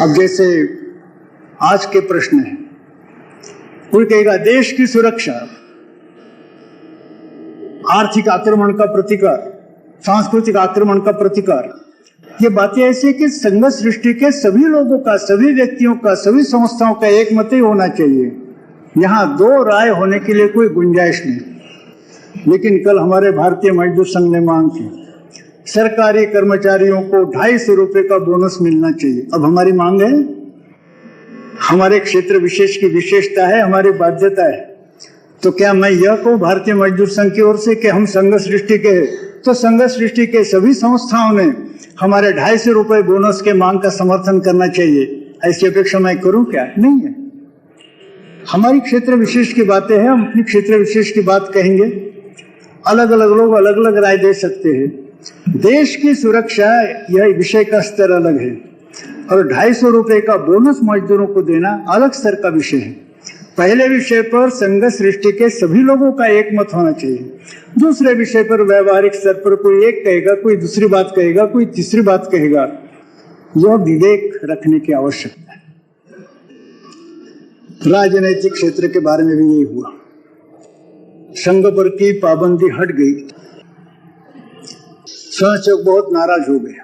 अब जैसे आज के प्रश्न है, कोई कहेगा देश की सुरक्षा, आर्थिक आक्रमण का प्रतिकार, सांस्कृतिक आक्रमण का प्रतिकार, ये बातें ऐसी कि संघ सृष्टि के सभी लोगों का, सभी व्यक्तियों का, सभी संस्थाओं का एक मत ही होना चाहिए। यहाँ दो राय होने के लिए कोई गुंजाइश नहीं। लेकिन कल हमारे भारतीय मजदूर संघ ने मांग की सरकारी कर्मचारियों को 250 रुपए का बोनस मिलना चाहिए। अब हमारी मांग है, हमारे क्षेत्र विशेष की विशेषता है, हमारी बाध्यता है। तो क्या मैं यह कहूँ भारतीय मजदूर संघ की ओर से कि हम संघ सृष्टि के, तो संघ सृष्टि के सभी संस्थाओं ने हमारे 250 रुपए बोनस के मांग का समर्थन करना चाहिए, ऐसी अपेक्षा मैं करूं क्या? नहीं है। हमारी क्षेत्र विशेष की बातें हैं, हम अपनी क्षेत्र विशेष की बात कहेंगे। अलग अलग लोग अलग अलग राय दे सकते हैं। देश की सुरक्षा, यह विषय का स्तर अलग है, और 250 रुपए का बोनस मजदूरों को देना अलग स्तर का विषय है। पहले विषय पर संघ सृष्टि के सभी लोगों का एक मत होना चाहिए। दूसरे विषय पर व्यवहारिक स्तर पर कोई एक कहेगा, कोई दूसरी बात कहेगा, कोई तीसरी बात कहेगा। यह विवेक रखने की आवश्यकता है। राजनीतिक क्षेत्र के बारे में भी यही हुआ। संघ पर की पाबंदी हट गई, स्वयंसेवक बहुत नाराज हो गए।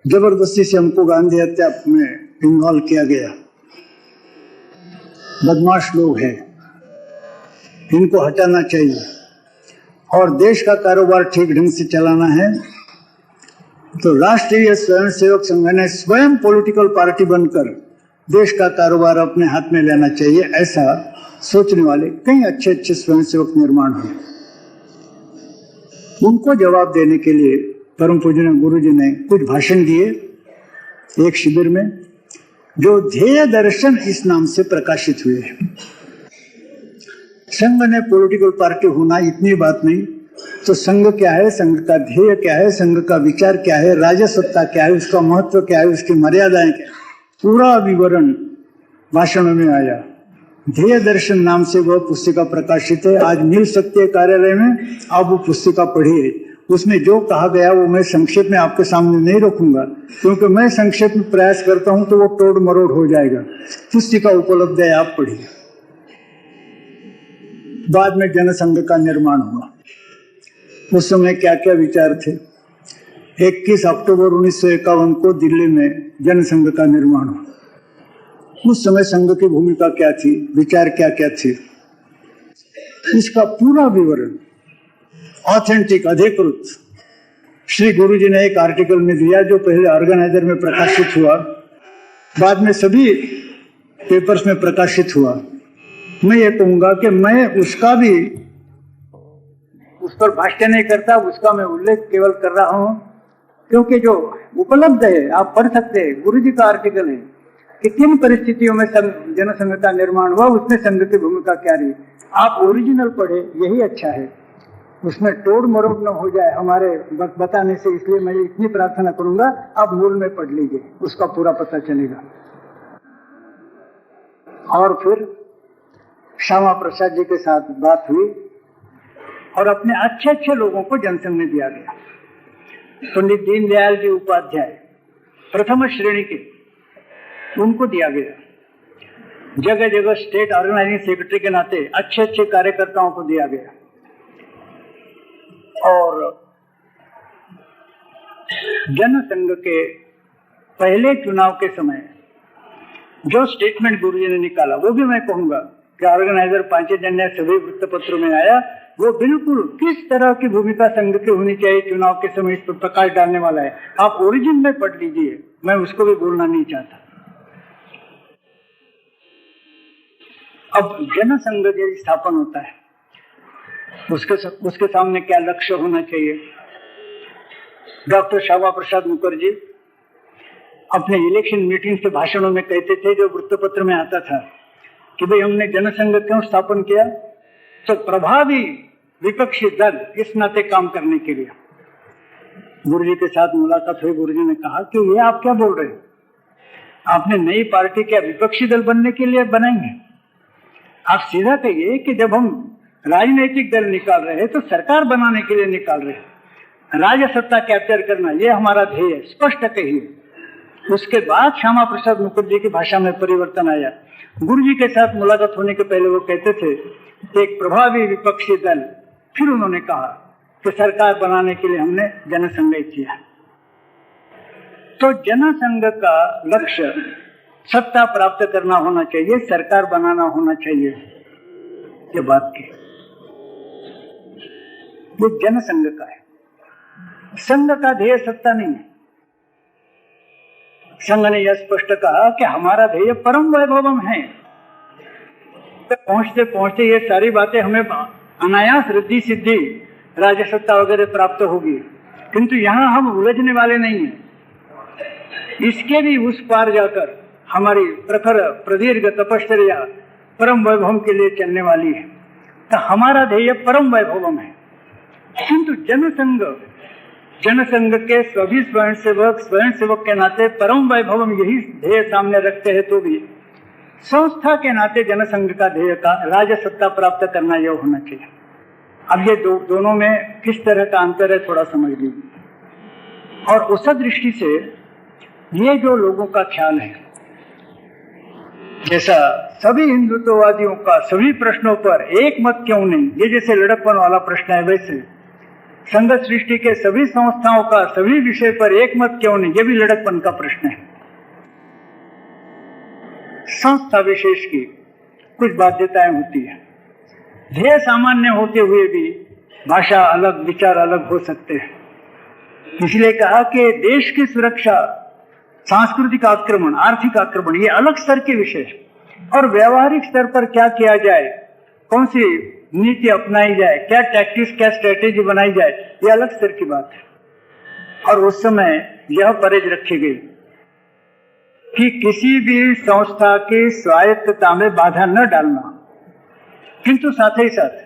जबरदस्ती से हमको गांधी हत्या में इन्वॉल्व किया गया। बदमाश लोग हैं, इनको हटाना चाहिए, और देश का कारोबार ठीक ढंग से चलाना है तो राष्ट्रीय स्वयंसेवक संघ ने स्वयं पॉलिटिकल पार्टी बनकर देश का कारोबार अपने हाथ में लेना चाहिए। ऐसा सोचने वाले कई अच्छे अच्छे स्वयंसेवक निर्माण हुए। उनको जवाब देने के लिए परम पूज्य गुरु जी ने कुछ भाषण दिए एक शिविर में, जो ध्येय दर्शन इस नाम से प्रकाशित हुए। संघ ने पॉलिटिकल पार्टी होना इतनी बात नहीं, तो संघ क्या है, संघ का ध्येय क्या है, संघ का विचार क्या है, राजसत्ता क्या है, उसका महत्व क्या है, उसकी मर्यादाएं क्या है, पूरा विवरण भाषणों में आया। ध्येय दर्शन नाम से वह पुस्तिका प्रकाशित है, आज मिल सकती है कार्यालय में। आप वो पुस्तिका पढ़िए। उसमें जो कहा गया वो मैं संक्षेप में आपके सामने नहीं रखूंगा, क्योंकि मैं संक्षेप में प्रयास करता हूं तो वो तोड़ मरोड़ हो जाएगा। पुस्तिका उपलब्ध है, आप पढ़िए। बाद में जनसंघ का निर्माण हुआ। उस समय क्या क्या विचार थे। 21 अक्टूबर 1951 को दिल्ली में जनसंघ का निर्माण हुआ। उस समय संघ की भूमिका क्या थी, विचार क्या क्या थे, इसका पूरा विवरण ऑथेंटिक, अधिकृत श्री गुरु जी ने एक आर्टिकल में दिया, जो पहले ऑर्गेनाइजर में प्रकाशित हुआ, बाद में सभी पेपर्स में प्रकाशित हुआ। मैं ये कहूंगा कि मैं उसका भी, उस पर भाष्य नहीं करता, उसका मैं उल्लेख केवल कर रहा हूं, क्योंकि जो उपलब्ध है आप पढ़ सकते हैं। गुरु जी का आर्टिकल है कि किन परिस्थितियों में जनसंघ का निर्माण हुआ, उसमें संघ की भूमिका क्या रही। आप ओरिजिनल पढ़े, यही अच्छा है। उसमें तोड़ मरोड़ न हो जाए हमारे बताने से, इसलिए मैं इतनी प्रार्थना करूंगा, आप मूल में पढ़ लीजिए, उसका पूरा पता चलेगा। और फिर श्यामा प्रसाद जी के साथ बात हुई और अपने अच्छे अच्छे लोगों को जनसंघ में दिया गया। पंडित दीनदयाल जी उपाध्याय प्रथम श्रेणी के, उनको दिया गया। जगह जगह स्टेट ऑर्गेनाइजिंग सेक्रेटरी के नाते अच्छे अच्छे कार्यकर्ताओं को दिया गया। और जनसंघ के पहले चुनाव के समय जो स्टेटमेंट गुरुजी ने निकाला, वो भी मैं कहूंगा कि ऑर्गेनाइजर पांचजन्य सभी वृत्तपत्रों में आया, वो बिल्कुल किस तरह की भूमिका संघ की होनी चाहिए चुनाव के समय, इस पर प्रकाश डालने वाला है। आप ओरिजिन में पढ़ लीजिए, मैं उसको भी बोलना नहीं चाहता। अब जनसंघ जब स्थापन होता है, उसके सामने क्या लक्ष्य होना चाहिए। डॉक्टर श्यामा प्रसाद मुखर्जी अपने इलेक्शन मीटिंग के भाषणों में कहते थे, जो वृत्तपत्र में आता था, कि भाई हमने जनसंघ क्यों स्थापन किया, तो प्रभावी विपक्षी दल इस नाते काम करने के लिए। गुरुजी के साथ मुलाकात हुई, गुरुजी ने कहा कि ये आप क्या बोल रहे हैं, आपने नई पार्टी क्या विपक्षी दल बनने के लिए बनाएंगे? आप सीधा कहिए कि जब हम राजनीतिक दल निकाल रहे हैं तो सरकार बनाने के लिए निकाल रहे हैं, राज्य सत्ता कैप्चर करना ये हमारा ध्येय है, स्पष्ट कहिए। उसके बाद श्यामा प्रसाद मुखर्जी की भाषा में परिवर्तन आया। गुरुजी के साथ मुलाकात होने के पहले वो कहते थे एक प्रभावी विपक्षी दल, फिर उन्होंने कहा कि सरकार बनाने के लिए हमने जनसंघ किया। तो जनसंघ का लक्ष्य सत्ता प्राप्त करना होना चाहिए, सरकार बनाना होना चाहिए। ये बात की ये जनसंघ का है। संघ का ध्येय सत्ता नहीं है। संघ ने यह स्पष्ट कहा कि हमारा ध्येय परम वैभवम है। पहुंचते पहुंचते ये सारी बातें हमें अनायास रिद्धि सिद्धि राज्य सत्ता वगैरह प्राप्त होगी, किंतु यहाँ हम उलझने वाले नहीं हैं। इसके भी उस पार जाकर हमारी प्रखर प्रदीर्घ तपश्चर्या परम वैभवम के लिए चलने वाली है। तो हमारा ध्येय परम वैभवम है। किंतु जनसंघ के सभी स्वयंसेवक के नाते परम वैभवम यही ध्येय सामने रखते हैं, तो भी संस्था के नाते जनसंघ का ध्येय का राज्य सत्ता प्राप्त करना यह होना चाहिए। अब ये दोनों में किस तरह का अंतर है थोड़ा समझ लीजिए। और उस दृष्टि से ये जो लोगों का ख्याल है, जैसा सभी हिंदुत्ववादियों का सभी प्रश्नों पर एक मत क्यों नहीं, ये जैसे लड़कपन वाला प्रश्न है, वैसे संघ सृष्टि के सभी संस्थाओं का सभी विषय पर एक मत क्यों नहीं, ये भी लड़कपन का प्रश्न है। संस्था विशेष की कुछ बाध्यताएं होती है। ध्येय सामान्य होते हुए भी भाषा अलग, विचार अलग हो सकते हैं। इसलिए कहा कि देश की सुरक्षा, सांस्कृतिक आक्रमण, आर्थिक आक्रमण, ये अलग स्तर के विषय, और व्यवहारिक स्तर पर क्या किया जाए, कौन सी नीति अपनाई जाए, क्या टैक्टिक्स, क्या स्ट्रेटेजी बनाई जाए, ये अलग स्तर की बात है। और उस समय यह परहेज रखी गई कि किसी भी संस्था की स्वायत्तता में बाधा न डालना, किंतु साथ ही साथ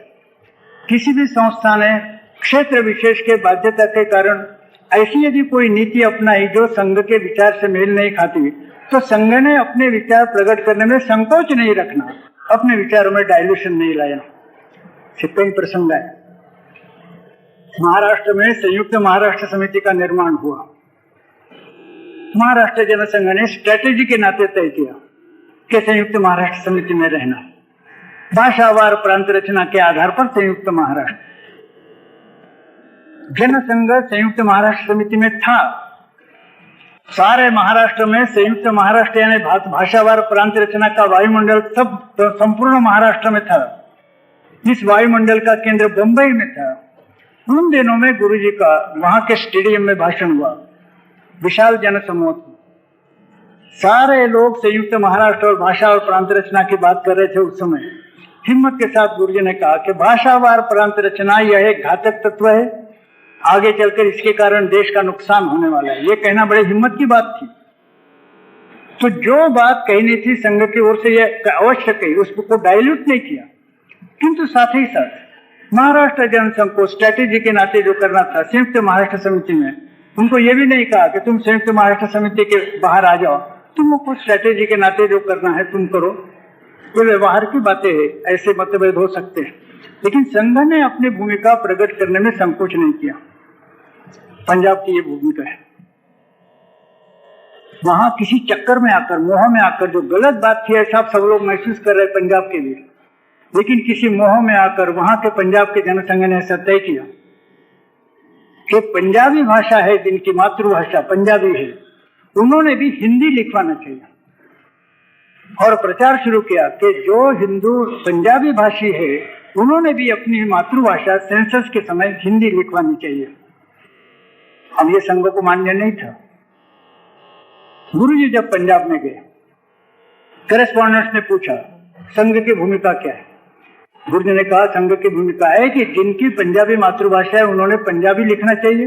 किसी भी संस्था ने क्षेत्र विशेष के बाध्यता के कारण ऐसी यदि कोई नीति अपनाई जो संघ के विचार से मेल नहीं खाती, तो संघ ने अपने विचार प्रकट करने में संकोच नहीं रखना, अपने विचारों में डाइल्यूशन नहीं लाया। कई प्रसंग है। महाराष्ट्र में संयुक्त महाराष्ट्र समिति का निर्माण हुआ। महाराष्ट्र जनसंघ ने स्ट्रेटेजी के नाते तय किया कि संयुक्त महाराष्ट्र समिति में रहना, भाषावार प्रांत रचना के आधार पर संयुक्त महाराष्ट्र। जनसंघ संयुक्त महाराष्ट्र समिति में था। सारे महाराष्ट्र में संयुक्त महाराष्ट्र यानी भाषावार प्रांत रचना का वायुमंडल सब संपूर्ण महाराष्ट्र में था। इस वायुमंडल का केंद्र बंबई में था। उन दिनों में गुरुजी का वहां के स्टेडियम में भाषण हुआ, विशाल जनसमूह। सारे लोग संयुक्त महाराष्ट्र और भाषा और प्रांत रचना की बात कर रहे थे। उस समय हिम्मत के साथ गुरुजी ने कहा कि भाषावार प्रांत रचना यह एक घातक तत्व है, आगे चलकर इसके कारण देश का नुकसान होने वाला है। ये कहना बड़ी हिम्मत की बात थी। तो जो बात कहनी थी संघ की ओर से यह अवश्य कही, उसको डाइल्यूट नहीं किया, किंतु साथ ही साथ महाराष्ट्र जनसंघ को स्ट्रेटेजी के नाते जो करना था संयुक्त महाराष्ट्र समिति में, उनको ये भी नहीं कहा कि तुम संयुक्त महाराष्ट्र समिति के बाहर आ जाओ, तुमको स्ट्रेटेजी के नाते जो करना है तुम करो। ये व्यवहार की बातें है, ऐसे मतभेद हो सकते हैं, लेकिन संघ ने अपनी भूमिका प्रकट करने में संकोच नहीं किया। पंजाब की ये भूमिका है। वहां किसी चक्कर में आकर, मोह में आकर जो गलत बात थी ऐसा सब लोग महसूस कर रहे पंजाब के लिए, लेकिन किसी मोह में आकर वहां के पंजाब के जनसंघ ने ऐसा तय किया कि पंजाबी भाषा है, जिनकी मातृभाषा पंजाबी है, उन्होंने भी हिंदी लिखवाना चाहिए और प्रचार शुरू किया कि जो हिंदू पंजाबी भाषी है उन्होंने भी अपनी मातृभाषा सेंसस के समय हिंदी लिखवानी चाहिए। अब ये संघ को मान्य नहीं था। गुरुजी जब पंजाब में गए, करेस्पॉन्डेंट्स ने पूछा संघ की भूमिका क्या है। गुरुजी ने कहा संघ की भूमिका है कि जिनकी पंजाबी मातृभाषा है उन्होंने पंजाबी लिखना चाहिए,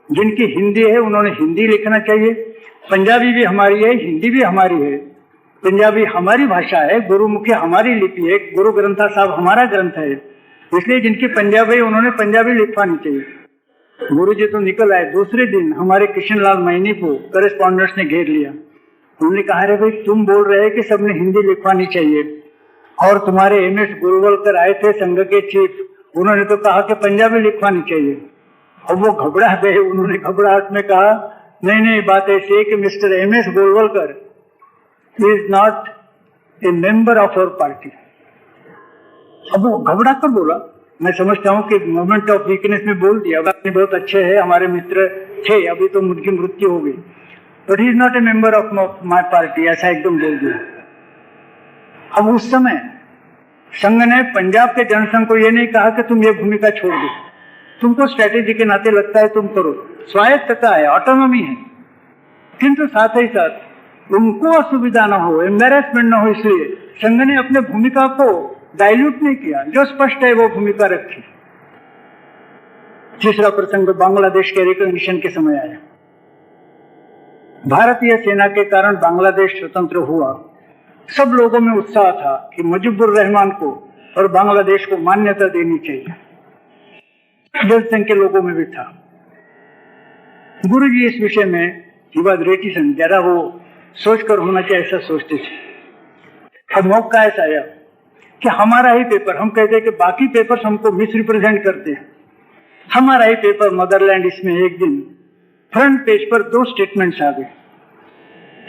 जिनकी हिंदी है उन्होंने हिंदी लिखना चाहिए। पंजाबी भी हमारी है, हिंदी भी हमारी है। पंजाबी हमारी भाषा है, गुरुमुखी हमारी लिपि है, गुरु ग्रंथा साहब हमारा ग्रंथ है, इसलिए जिनकी पंजाबी है उन्होंने पंजाबी लिखवानी चाहिए। गुरुजी तो निकल आए। दूसरे दिन हमारे कृष्णलाल मैनी को करेस्पॉन्डेंट्स ने घेर लिया। उन्होंने कहा, अरे भाई तुम बोल रहे हैं कि सबने हिंदी लिखवानी चाहिए, और तुम्हारे एमएस गुरुवलकर आए थे संघ के चीफ, उन्होंने तो कहा कि पंजाबी लिखवानी चाहिए। और वो घबरा गए। उन्होंने घबराहट में कहा, नहीं नहीं, बात ऐसी है कि mister M S Golwalkar is not a member of our party. अब वो घबरा कर बोला। मैं समझता हूँ कि मोमेंट ऑफ वीकनेस में बोल दिया, आपने बहुत अच्छे हैं, हमारे मित्र थे, अभी तो उनकी मृत्यु हो गई, but he is not a member of my party, ऐसा एकदम बोल दिया। अब उस समय संघ ने पंजाब के जनसंघ को यह नहीं कहा कि तुम ये भूमिका छोड़ दो, तुमको स्ट्रेटेजी के नाते लगता है तुम करो, स्वायत्तता है, ऑटोनॉमी है, किंतु साथ ही साथ उनको असुविधा न हो, एम्बेरसमेंट न हो, इसलिए संघ ने अपने भूमिका को डाइल्यूट नहीं किया, जो स्पष्ट है वो भूमिका रखी। तीसरा प्रसंग बांग्लादेश के रिकॉग्निशन के समय आया। भारतीय सेना के कारण बांग्लादेश स्वतंत्र हुआ। सब लोगों में उत्साह था कि मुजीबुर रहमान को और बांग्लादेश को मान्यता देनी चाहिए। जनसंघ के लोगों में भी था। गुरुजी इस विषय में ही वॉज रेटिसेंट, जरा वो सोचकर होना चाहिए ऐसा सोचते थे। अब मौका ऐसा आया कि हमारा ही पेपर, हम कहते हैं कि बाकी पेपर्स हमको मिस रिप्रेजेंट करते हैं, हमारा ही पेपर मदरलैंड, इसमें एक दिन फ्रंट पेज पर 2 स्टेटमेंट्स आ गए।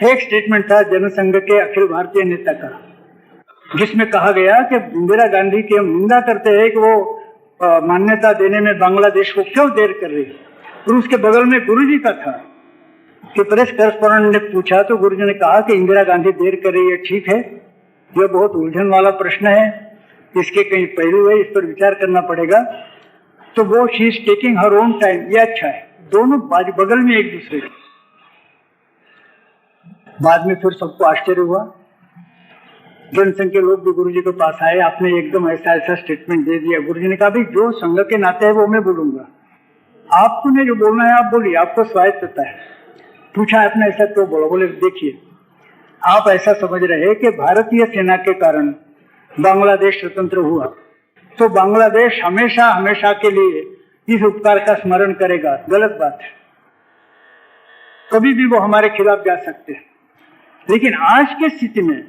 एक स्टेटमेंट था जनसंघ के अखिल भारतीय नेता का, जिसमें कहा गया कि इंदिरा गांधी की हम निंदा करते हैं कि वो मान्यता देने में बांग्लादेश को क्यों देर कर रही है। और उसके बगल में गुरुजी का था कि प्रेस करेस्पॉन्डेंट ने पूछा तो गुरुजी ने कहा कि इंदिरा गांधी देर कर रही है, ठीक है, यह बहुत उलझन वाला प्रश्न है, इसके कई पहलू है, इस पर विचार करना पड़ेगा। तो वो she is taking her own time, ये अच्छा है। दोनों बगल में एक दूसरे के। बाद में फिर सबको आश्चर्य हुआ। जनसंघ के लोग भी गुरुजी के पास आए, आपने एकदम ऐसा ऐसा स्टेटमेंट दे दिया। गुरुजी ने कहा, भाई जो संघ के नाते है वो मैं बोलूंगा, आपको ने जो बोलना है आप बोलिए, आपको स्वायत्तता है। पूछा आपने ऐसा क्यों बोला? बोले देखिए, आप ऐसा समझ रहे हैं कि भारतीय सेना के कारण बांग्लादेश स्वतंत्र हुआ, तो बांग्लादेश हमेशा हमेशा के लिए इस उपकार का स्मरण करेगा। गलत बात है, कभी भी वो हमारे खिलाफ जा सकते हैं। लेकिन आज की स्थिति में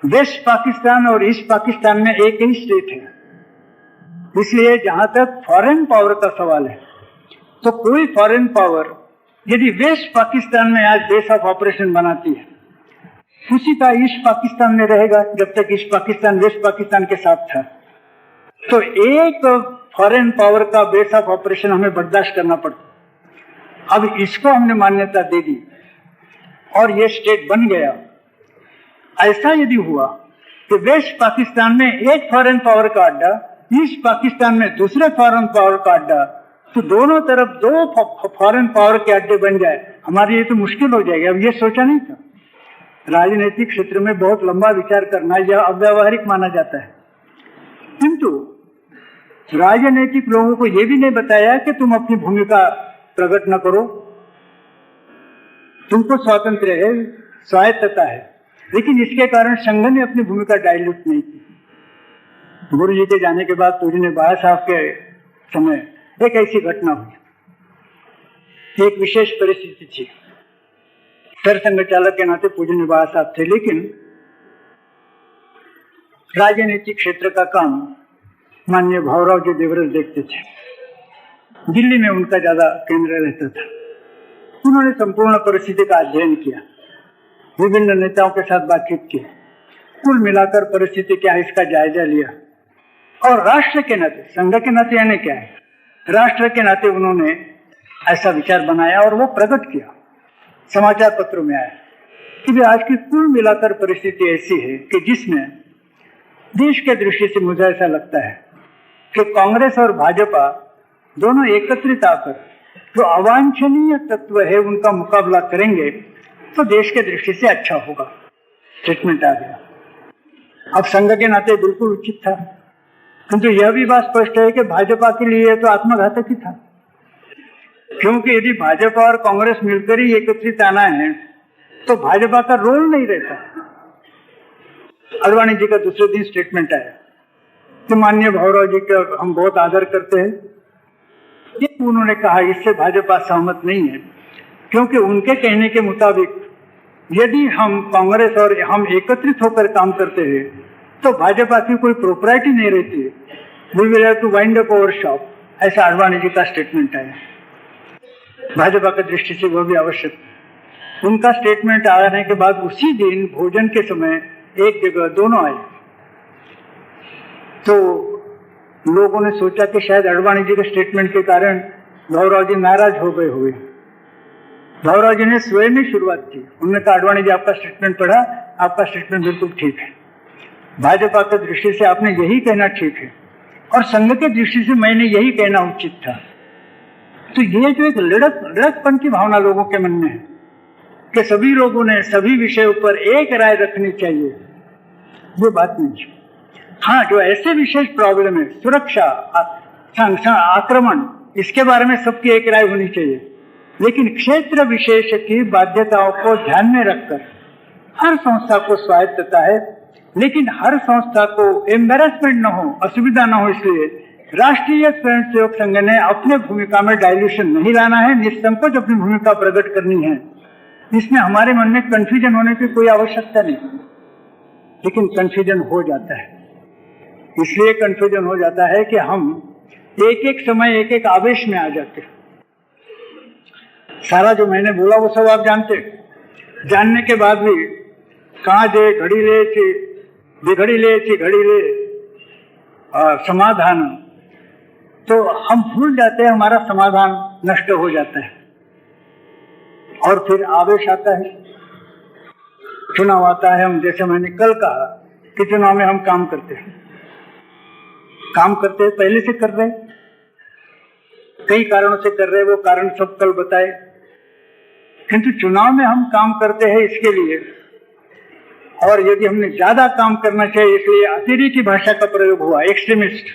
वेस्ट पाकिस्तान और ईस्ट पाकिस्तान में एक ही स्टेट है, इसलिए जहां तक फॉरेन पावर का सवाल है, तो कोई फॉरेन पावर यदि वेस्ट पाकिस्तान में आज बेस ऑफ ऑपरेशन बनाती है, उसी का ईस्ट पाकिस्तान में रहेगा जब तक ईस्ट पाकिस्तान वेस्ट पाकिस्तान के साथ था। तो एक फॉरेन पावर का बेस ऑफ ऑपरेशन हमें बर्दाश्त करना पड़ता। अब इसको हमने मान्यता दे दी और ये स्टेट बन गया। ऐसा यदि हुआ कि वेस्ट पाकिस्तान में एक फॉरेन पावर का अड्डा, ईस्ट पाकिस्तान में दूसरे फॉरेन पावर का अड्डा, तो दोनों तरफ 2 फॉरेन पावर के अड्डे बन जाए, हमारे लिए तो मुश्किल हो जाएगा। अब ये सोचा नहीं था। राजनीतिक क्षेत्र में बहुत लंबा विचार करना यह अव्यावहारिक माना जाता है, किंतु राजनीतिक लोगों को यह भी नहीं बताया कि तुम अपनी भूमिका प्रकट न करो, तुमको स्वातंत्र्य है, स्वायत्तता है। लेकिन इसके कारण संघ ने अपनी भूमिका डाइल्यूट नहीं की। गुरु जी के जाने के बाद पूज्य निवाह साहब के समय एक ऐसी घटना हुई। एक विशेष परिस्थिति थी। सर संघ चालक के नाते पूज्य निवाह साहब थे, लेकिन राजनीतिक क्षेत्र का काम माननीय भावराव जी देवरस देखते थे। दिल्ली में उनका ज्यादा केंद्र रहता था। उन्होंने संपूर्ण परिस्थिति का अध्ययन किया, विभिन्न नेताओं के साथ बातचीत की, कुल मिलाकर परिस्थिति क्या है इसका जायजा लिया और राष्ट्र के नाते, संघ के नाते यानी क्या है, राष्ट्र के नाते उन्होंने ऐसा विचार बनाया और वो प्रकट किया, समाचार पत्रों में आया कि भी आज की कुल मिलाकर परिस्थिति ऐसी है कि जिसमें देश के दृष्टि से मुझे ऐसा लगता है कि कांग्रेस और भाजपा दोनों एकत्रित आकर जो अवांछनीय तत्व है उनका मुकाबला करेंगे तो देश के दृष्टि से अच्छा होगा। स्टेटमेंट आ गया। अब संघ के नाते बिल्कुल उचित था, किंतु यह भी बात स्पष्ट है कि भाजपा के लिए तो आत्मघातक ही था, क्योंकि यदि भाजपा और कांग्रेस मिलकर ही एकत्रित आना है तो भाजपा का रोल नहीं रहता। अडवाणी जी का दूसरे दिन स्टेटमेंट आया कि माननीय भावराव जी का हम बहुत आदर करते हैं, ये उन्होंने कहा इससे भाजपा सहमत नहीं है, क्योंकि उनके कहने के मुताबिक यदि हम कांग्रेस और हम एकत्रित होकर काम करते हैं तो भाजपा की कोई प्रॉपर्टी नहीं रहती, we will have to wind up our shop, ऐसा अडवाणी जी का स्टेटमेंट आया। भाजपा की दृष्टि से वह भी आवश्यक। उनका स्टेटमेंट आने के बाद उसी दिन भोजन के समय एक जगह दोनों आए, तो लोगों ने सोचा कि शायद अडवाणी जी के स्टेटमेंट के कारण भावराव जी नाराज हो गए हुए। भावराव जी ने स्वयं ही शुरुआत की। उन्होंने कहा अडवाणी जी आपका स्टेटमेंट पढ़ा, आपका स्टेटमेंट बिल्कुल ठीक है, भाजपा की दृष्टि से आपने यही कहना ठीक है और संघ के दृष्टि से मैंने यही कहना उचित था। तो ये जो एक लड़कपन की भावना लोगों के मन में है कि सभी लोगों ने सभी विषयों पर एक राय रखनी चाहिए, वो बात नहीं है। हाँ, जो ऐसे विशेष प्रॉब्लम है, सुरक्षा, आक्रमण, इसके बारे में सबकी एक राय होनी चाहिए, लेकिन क्षेत्र विशेष की बाध्यताओं को ध्यान में रखकर हर संस्था को स्वायत्तता है, लेकिन हर संस्था को एम्बेरसमेंट न हो, असुविधा न हो, इसलिए राष्ट्रीय स्वयंसेवक संघ ने अपने भूमिका में डायल्यूशन नहीं लाना है, निसंकोच अपनी भूमिका प्रकट करनी है। इसमें हमारे मन में कंफ्यूजन होने की कोई आवश्यकता नहीं, लेकिन कंफ्यूजन हो जाता है। इसलिए कंफ्यूजन हो जाता है कि हम एक एक समय एक एक आवेश में आ जाते हैं। सारा जो मैंने बोला वो सब आप जानते, जानने के बाद भी कहाँ जे घड़ी ले बिघड़ी ले घड़ी ले समाधान, तो हम भूल जाते हैं, हमारा समाधान नष्ट हो जाता है और फिर आवेश आता है, चुनाव आता है। हम जैसे मैंने कल कहा कि चुनाव में हम काम करते हैं, पहले से कर रहे, कई कारणों से कर रहे, वो कारण सब कल बताए, किंतु चुनाव में हम काम करते हैं इसके लिए, और यदि हमने ज्यादा काम करना चाहिए इसलिए अतिरेकी भाषा का प्रयोग हुआ, एक्सट्रीमिस्ट,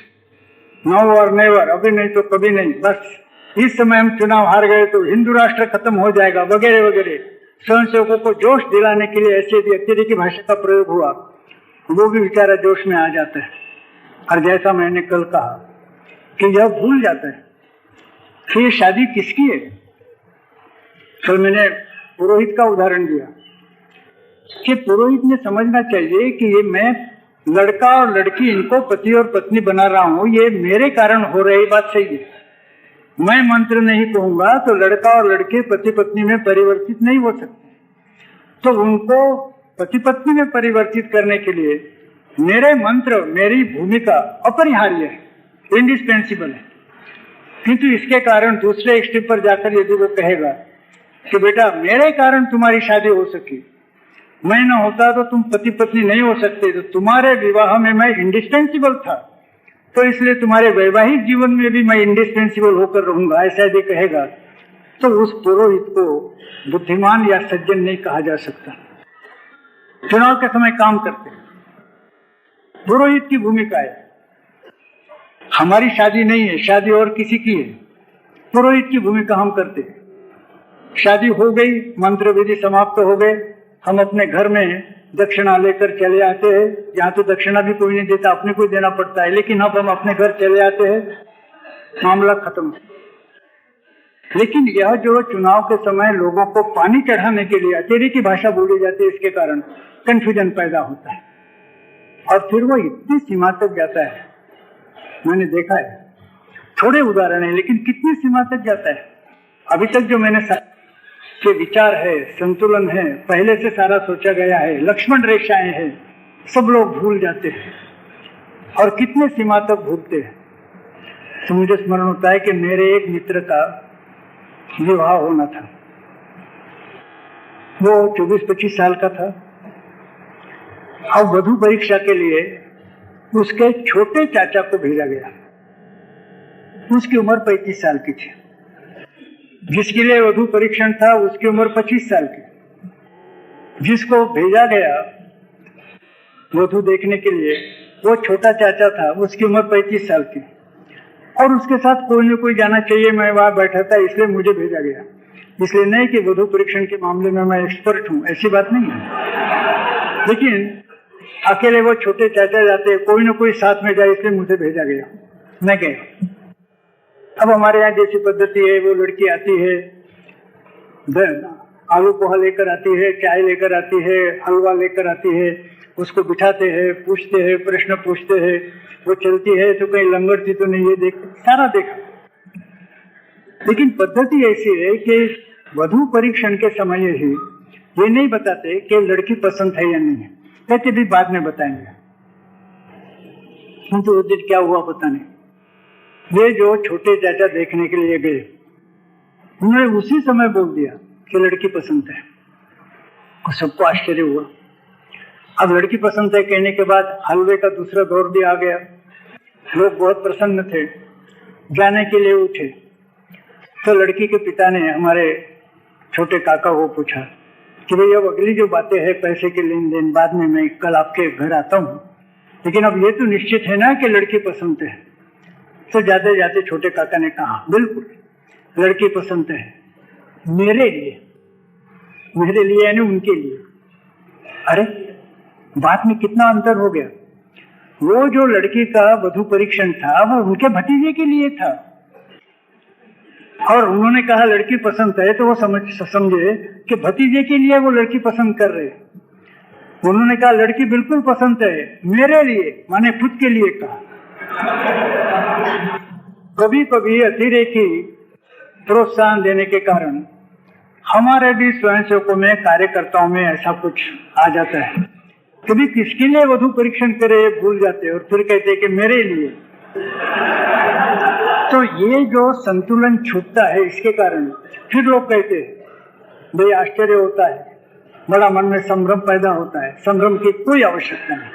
नो और नेवर, अभी नहीं तो कभी नहीं, बस इस समय हम चुनाव हार गए तो हिंदू राष्ट्र खत्म हो जाएगा, वगैरह वगैरह। स्वयंसेवकों को जोश दिलाने के लिए ऐसे यदि अतिरेकी भाषा का प्रयोग हुआ, वो भी बेचारा जोश में आ जाता है। और जैसा मैंने कल कहा कि यह भूल जाता है कि ये शादी किसकी है। कल मैंने पुरोहित का उदाहरण दिया कि पुरोहित ने समझना चाहिए कि ये मैं लड़का और लड़की, इनको पति और पत्नी बना रहा हूं, ये मेरे कारण हो रही बात सही है। मैं मंत्र नहीं कहूंगा तो लड़का और लड़के पति पत्नी में परिवर्तित नहीं हो सकते, तो उनको पति पत्नी में परिवर्तित करने के लिए मेरे मंत्र, मेरी भूमिका अपरिहार्य है, इंडिस्पेंसिबल है। किंतु इसके कारण दूसरे स्टेप पर जाकर यदि वो कहेगा कि बेटा मेरे कारण तुम्हारी शादी हो सकी, मैं न होता तो तुम पति पत्नी नहीं हो सकते, तो तुम्हारे विवाह में मैं इंडिस्पेंसिबल था, तो इसलिए तुम्हारे वैवाहिक जीवन में भी मैं इंडिस्पेंसिबल होकर रहूंगा, ऐसा यदि कहेगा तो उस पुरोहित को बुद्धिमान या सज्जन नहीं कहा जा सकता। चुनाव के समय काम करते पुरोहित की भूमिका है, हमारी शादी नहीं है, शादी और किसी की है, पुरोहित की भूमिका हम करते हैं। शादी हो गई, मंत्र विधि समाप्त हो गए, हम अपने घर में दक्षिणा लेकर चले आते हैं। यहाँ तो दक्षिणा भी कोई नहीं देता, अपने को देना पड़ता है, लेकिन अब हम अपने घर चले आते हैं, मामला खत्म। लेकिन यह जो चुनाव के समय लोगों को पानी चढ़ाने के लिए अतेरी की भाषा बोली जाती है, इसके कारण कंफ्यूजन पैदा होता है और फिर वो इतनी सीमा तक जाता है। मैंने देखा है, थोड़े उदाहरण है लेकिन कितनी सीमा तक जाता है। अभी तक जो मैंने के विचार है, संतुलन है, पहले से सारा सोचा गया है, लक्ष्मण रेखाएं हैं, सब लोग भूल जाते हैं और कितने सीमा तक भूलते हैं। तो मुझे स्मरण होता है कि मेरे एक मित्र का विवाह होना था। वो 24-25 साल का था। अब वधू परीक्षा के लिए उसके छोटे चाचा को भेजा गया। उसकी उम्र 35 साल की थी। जिसके लिए वधू परीक्षण था उसकी उम्र 25 साल की। जिसको भेजा गया वधू देखने के लिए वो छोटा चाचा था, उसकी उम्र 35 साल की, और उसके साथ कोई न कोई जाना चाहिए। मैं वहां बैठा था इसलिए मुझे भेजा गया। इसलिए नहीं कि वधू परीक्षण के मामले में मैं एक्सपर्ट हूं, ऐसी बात नहीं है, लेकिन अकेले वो छोटे चाचा जाते, कोई न कोई साथ में जाए, इसलिए मुझे भेजा गया। मैं गया। अब हमारे यहाँ जैसी पद्धति है, वो लड़की आती है, आलू पोहा लेकर आती है, चाय लेकर आती है, हलवा लेकर आती है, उसको बिठाते हैं, पूछते हैं, प्रश्न पूछते हैं, वो चलती है तो कहीं लंगड़ती तो नहीं, ये देख सारा देखा। लेकिन पद्धति ऐसी है कि वधू परीक्षण के समय ही ये नहीं बताते कि लड़की पसंद है या नहीं है, कहते भी बाद में बताएंगे। किंतु उस दिन क्या हुआ पता नहीं। वे जो छोटे चाचा देखने के लिए गए, उन्होंने उसी समय बोल दिया कि लड़की पसंद है। और सबको आश्चर्य हुआ। अब लड़की पसंद है कहने के बाद हलवे का दूसरा दौर भी आ गया। लोग बहुत प्रसन्न थे, जाने के लिए उठे। तो लड़की के पिता ने हमारे छोटे काका को पूछा कि भाई अब अगली जो बातें हैं, पैसे के लेन देन, बाद में मैं कल आपके घर आता हूँ, लेकिन अब ये तो निश्चित है ना कि लड़की पसंद है। तो जाते जाते छोटे काका ने कहा, बिल्कुल लड़की पसंद है, मेरे लिए यानी उनके लिए। अरे बात में कितना अंतर हो गया। वो जो लड़की का वधू परीक्षण था वो उनके भतीजे के लिए था, और उन्होंने कहा लड़की पसंद है, तो वो समझे कि भतीजे के लिए वो लड़की पसंद कर रहे। उन्होंने कहा लड़की बिल्कुल पसंद है, मेरे लिए, माने खुद के लिए कहा। कभी कभी अतिरेकी प्रोत्साहन देने के कारण हमारे भी स्वयंसेवकों में, कार्यकर्ताओं में ऐसा कुछ आ जाता है। कभी किसके लिए वधू परीक्षण करे भूल जाते और फिर कहते कि मेरे लिए। तो ये जो संतुलन छूटता है, इसके कारण फिर लोग कहते भाई आश्चर्य होता है, बड़ा मन में संभ्रम पैदा होता है। संभ्रम की कोई आवश्यकता नहीं।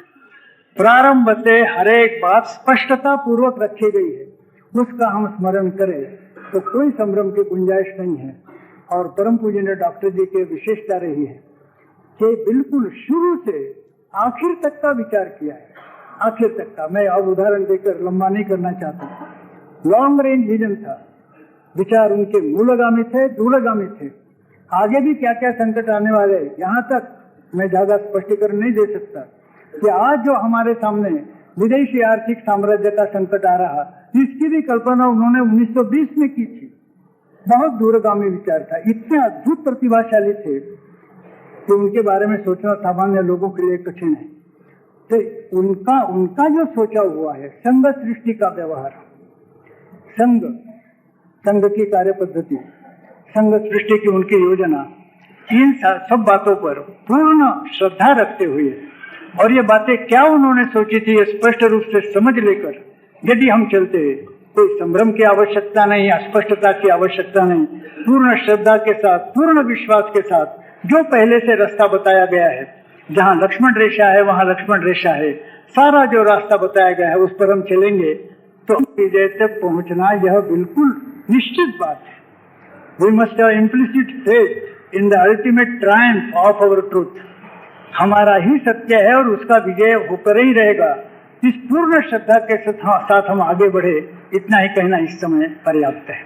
प्रारंभ से हर एक बात स्पष्टता पूर्वक रखी गई है, उसका हम स्मरण करें तो कोई संभ्रम की गुंजाइश नहीं है। और परम पूजनीय डॉक्टर जी की विशेषता रही है कि बिल्कुल शुरू से आखिर तक का विचार किया है, आखिर तक का। मैं अब उदाहरण देकर लंबा नहीं करना चाहता। लॉन्ग रेंज विजन था, विचार उनके मूलगामी थे, दूरगामी थे। आगे भी क्या क्या संकट आने वाले, यहाँ तक मैं ज्यादा स्पष्टीकरण नहीं दे सकता कि आज जो हमारे सामने विदेशी आर्थिक साम्राज्य का संकट आ रहा, इसकी भी कल्पना उन्होंने 1920 में की थी। बहुत दूरगामी विचार था, इतने अद्भुत प्रतिभाशाली थे कि उनके बारे में सोचना सामान्य लोगों के लिए कठिन है। तो उनका जो सोचा हुआ है, संघ सृष्टि का व्यवहार, संघ की कार्य पद्धति, संघ सृष्टि की उनकी योजना, इन सब बातों पर पूर्ण श्रद्धा रखते हुए, और ये बातें क्या उन्होंने सोची थी, स्पष्ट रूप से समझ लेकर यदि हम चलते हैं, कोई संभ्रम की आवश्यकता नहीं, अस्पष्टता की आवश्यकता नहीं, पूर्ण श्रद्धा के साथ, पूर्ण विश्वास के साथ जो पहले से रास्ता बताया गया है, जहाँ लक्ष्मण रेखा है वहाँ लक्ष्मण रेखा है, सारा जो रास्ता बताया गया है उस पर हम चलेंगे तो विजय तक पहुँचना यह बिल्कुल निश्चित बात है। We must have implicit faith in the ultimate triumph of our truth. हमारा ही सत्य है और उसका विजय होकर ही रहेगा। इस पूर्ण श्रद्धा के साथ हम आगे बढ़े, इतना ही कहना इस समय पर्याप्त है।